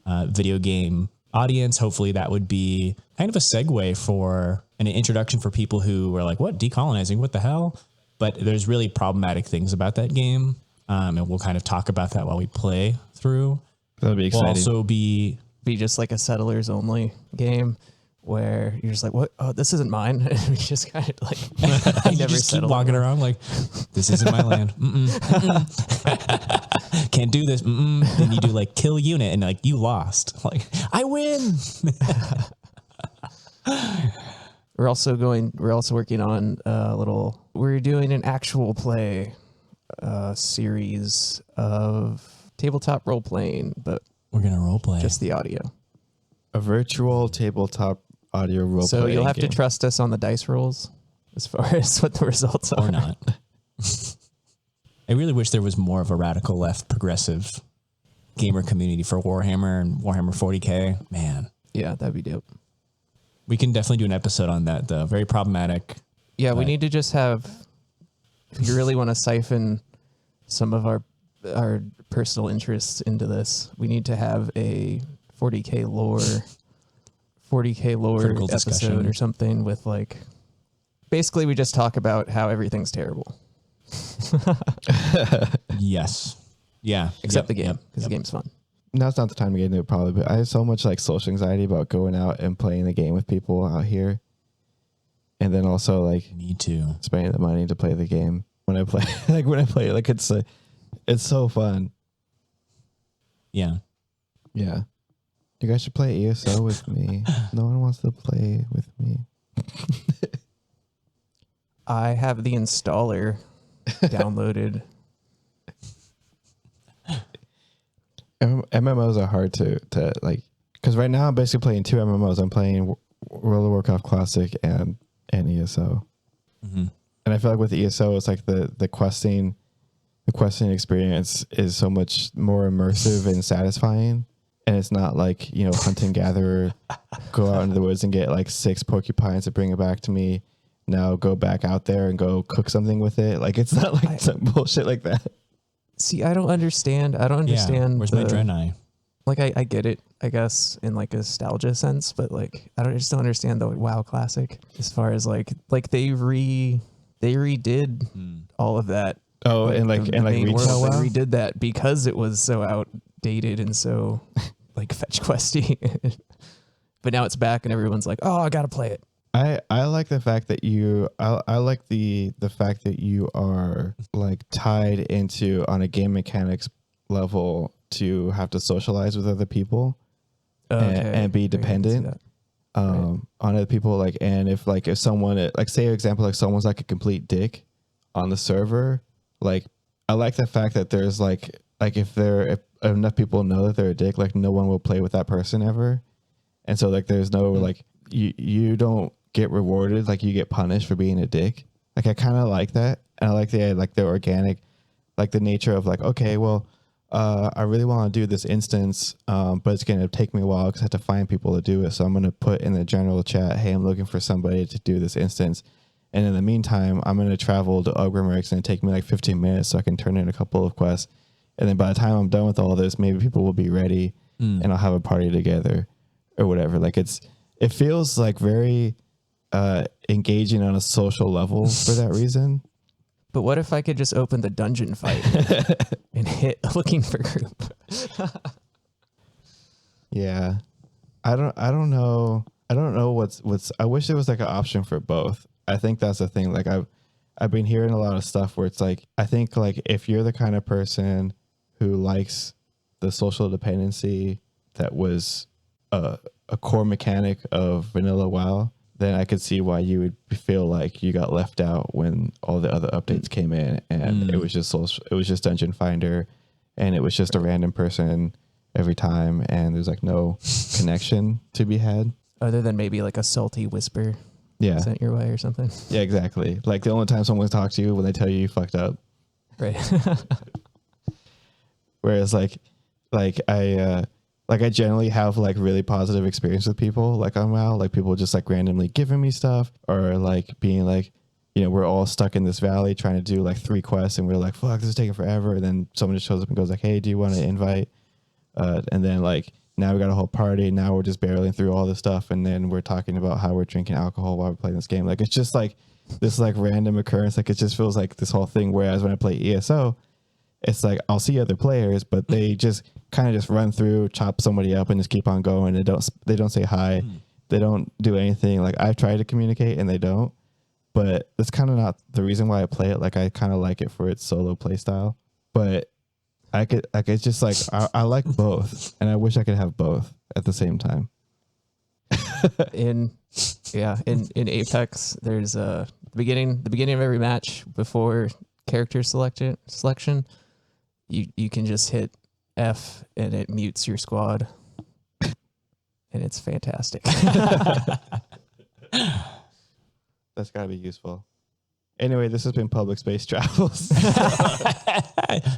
video game audience. Hopefully that would be kind of a segue for an introduction for people who were like, what, decolonizing? What the hell? But there's really problematic things about that game. And we'll kind of talk about that while we play through. That'll be exciting. We'll also be just like a settlers only game where you're just like, what? Oh, this isn't mine. And we just kind of like, you just keep walking around like, this isn't my land. Can't do this. Then you do like kill unit and like you lost. Like, I win. We're also working on we're doing an actual play series of tabletop role playing, but we're going to role play just the audio. A virtual tabletop audio role So playing you'll have game. to trust us on the dice rolls as far as what the results are. Or not. I really wish there was more of a radical left progressive gamer community for Warhammer and Warhammer 40K. Man. Yeah, that'd be dope. We can definitely do an episode on that, though. Very problematic. Yeah, we need to just have, if you really want to siphon some of our personal interests into this, we need to have a 40K lore Critical episode discussion. or something with like, basically we just talk about how everything's terrible. Yes. Yeah. Except the game, because the game's fun. Now's not the time to get into it probably, but I have so much like social anxiety about going out and playing the game with people out here. And then also like Me too. spending the money to play the game when I play, it's so fun. Yeah. Yeah. You guys should play ESO with me. No one wants to play with me. I have the installer downloaded. MMOs are hard to like, because right now I'm basically playing two MMOs. I'm playing World of Warcraft Classic and ESO. Mm-hmm. And I feel like with ESO, it's like the questing experience is so much more immersive and satisfying. And it's not like, hunt and gather, go out into the woods and get like 6 porcupines to bring it back to me. Now go back out there and go cook something with it. Like, it's not like some bullshit like that. See, I don't understand. Yeah. Where's my Draenei? Like, I get it, I guess, in like a nostalgia sense, but like, I just don't understand the WoW Classic as far as like they redid all of that. Oh, and retail retail WoW? They redid that because it was so outdated and so like fetch questy. But now it's back and everyone's like, oh, I gotta play it. I like the fact that I like the fact that you are like tied into on a game mechanics level to have to socialize with other people and be dependent on other people. Like, and if someone, like, say, for example, like someone's like a complete dick on the server, like, I like the fact that there's like if enough people know that they're a dick, like no one will play with that person ever. And so like there's no like you don't get rewarded, like you get punished for being a dick. Like I kind of like that. And I like the organic, like the nature of like, okay, well, I really want to do this instance, but it's going to take me a while because I have to find people to do it. So I'm going to put in the general chat, hey, I'm looking for somebody to do this instance. And in the meantime, I'm going to travel to Ogrimric. It's going to take me like 15 minutes so I can turn in a couple of quests. And then by the time I'm done with all this, maybe people will be ready and I'll have a party together or whatever. Like it feels like very engaging on a social level for that reason. But what if I could just open the dungeon fight and hit looking for group? Yeah. I don't know what's I wish there was like an option for both. I think that's the thing. Like I I've been hearing a lot of stuff where it's like, I think like if you're the kind of person who likes the social dependency that was a core mechanic of vanilla WoW, then I could see why you would feel like you got left out when all the other updates came in, and it was just Dungeon Finder, and it was just a random person every time, and there's like no connection to be had. Other than maybe like a salty whisper sent your way or something. Yeah, exactly. Like the only time someone talks to you when they tell you fucked up. Right. Whereas like I generally have like really positive experience with people like on WoW, like people just like randomly giving me stuff, or like being like, you know, we're all stuck in this valley trying to do like 3 quests and we're like, fuck, this is taking forever. And then someone just shows up and goes like, hey, do you want to invite? And then like now we got a whole party. Now we're just barreling through all this stuff. And then we're talking about how we're drinking alcohol while we're playing this game. Like, it's just like this like random occurrence. Like it just feels like this whole thing. Whereas when I play ESO, it's like I'll see other players, but they just kind of just run through, chop somebody up, and just keep on going. And they don't say hi, they don't do anything. Like I've tried to communicate, and they don't. But that's kind of not the reason why I play it. Like I kind of like it for its solo play style. But I could it's just like I like both, and I wish I could have both at the same time. in Apex, there's the beginning of every match before character selection. You can just hit F and it mutes your squad, and it's fantastic. That's gotta be useful. Anyway, this has been Public Space Travels.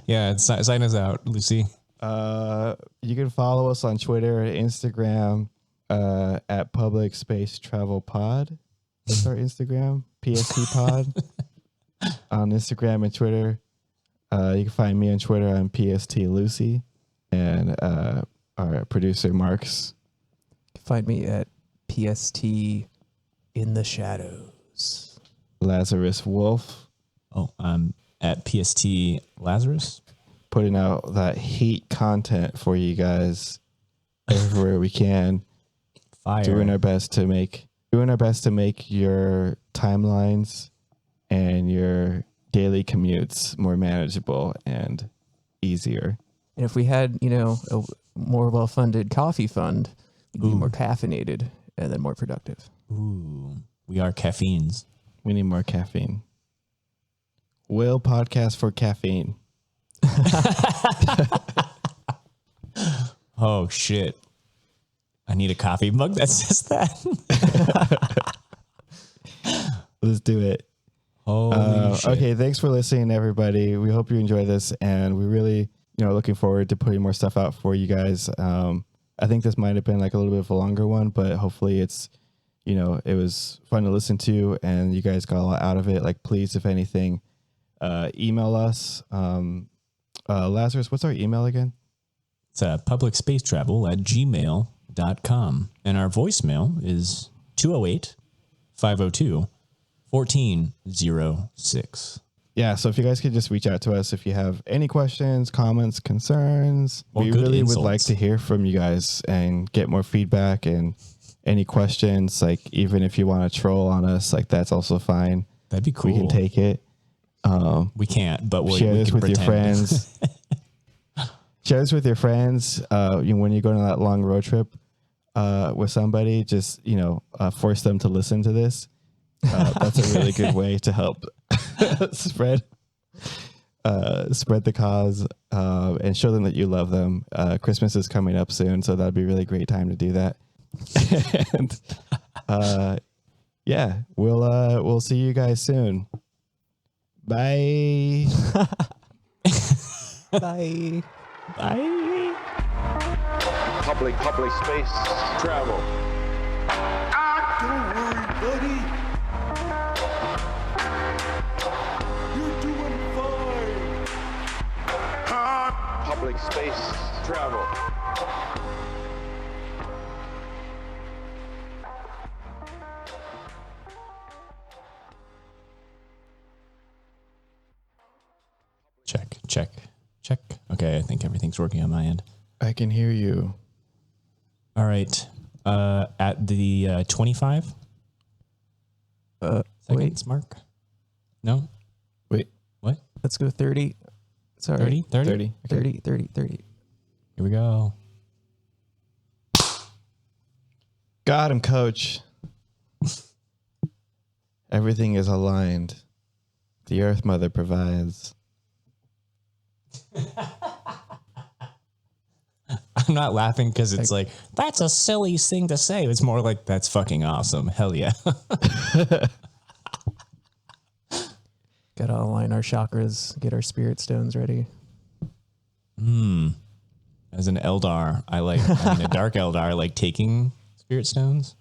Yeah, sign us out, Lucy. You can follow us on Twitter and Instagram at PublicSpaceTravel Pod. That's our Instagram, PST Pod. On Instagram and Twitter. You can find me on Twitter. I'm PST Luci. And our producer, Marks. Find me at PST in the shadows. Lazarus Wolf. Oh, I'm at PST Lazarus. Putting out that heat content for you guys everywhere we can. Fire. Doing our best to make your timelines and your daily commutes more manageable and easier. And if we had, a more well-funded coffee fund, we'd be more caffeinated and then more productive. Ooh, we are caffeines. We need more caffeine. Will podcast for caffeine. Oh, shit. I need a coffee mug that says that. Let's do it. Holy shit. Okay, thanks for listening, everybody. We hope you enjoy this, and we really, looking forward to putting more stuff out for you guys. I think this might have been like a little bit of a longer one, but hopefully it's, it was fun to listen to, and you guys got a lot out of it. Like, please, if anything, email us. Lazarus, what's our email again? It's publicspacetravel@gmail.com. And our voicemail is 208-502-1406. Yeah, so if you guys could just reach out to us if you have any questions, comments, concerns. Or we good really insults. would like to hear from you guys and get more feedback and any questions. Like, even if you want to troll on us, like, that's also fine. That'd be cool. We can take it. We can't, but Share we this can with your pretend. friends. Share this with your friends. When you go on that long road trip with somebody, just force them to listen to this. That's a really good way to help spread the cause and show them that you love them. Christmas is coming up soon, so that'd be a really great time to do that. And yeah, we'll see you guys soon. Bye. Bye. Bye. Public space travel. Don't worry, buddy. You're doing fine. Public space travel. Check. Okay, I think everything's working on my end. I can hear you. All right. At the 25 seconds mark. No? Wait, What? Let's go 30. Sorry. 30? 30. 30, 30, 30. Here we go. Got him, coach. Everything is aligned. The Earth Mother provides. I'm not laughing because it's like, that's a silly thing to say. It's more like, that's fucking awesome. Hell yeah. Gotta align our chakras, get our spirit stones ready. As an Eldar, I mean a dark Eldar, I like taking spirit stones.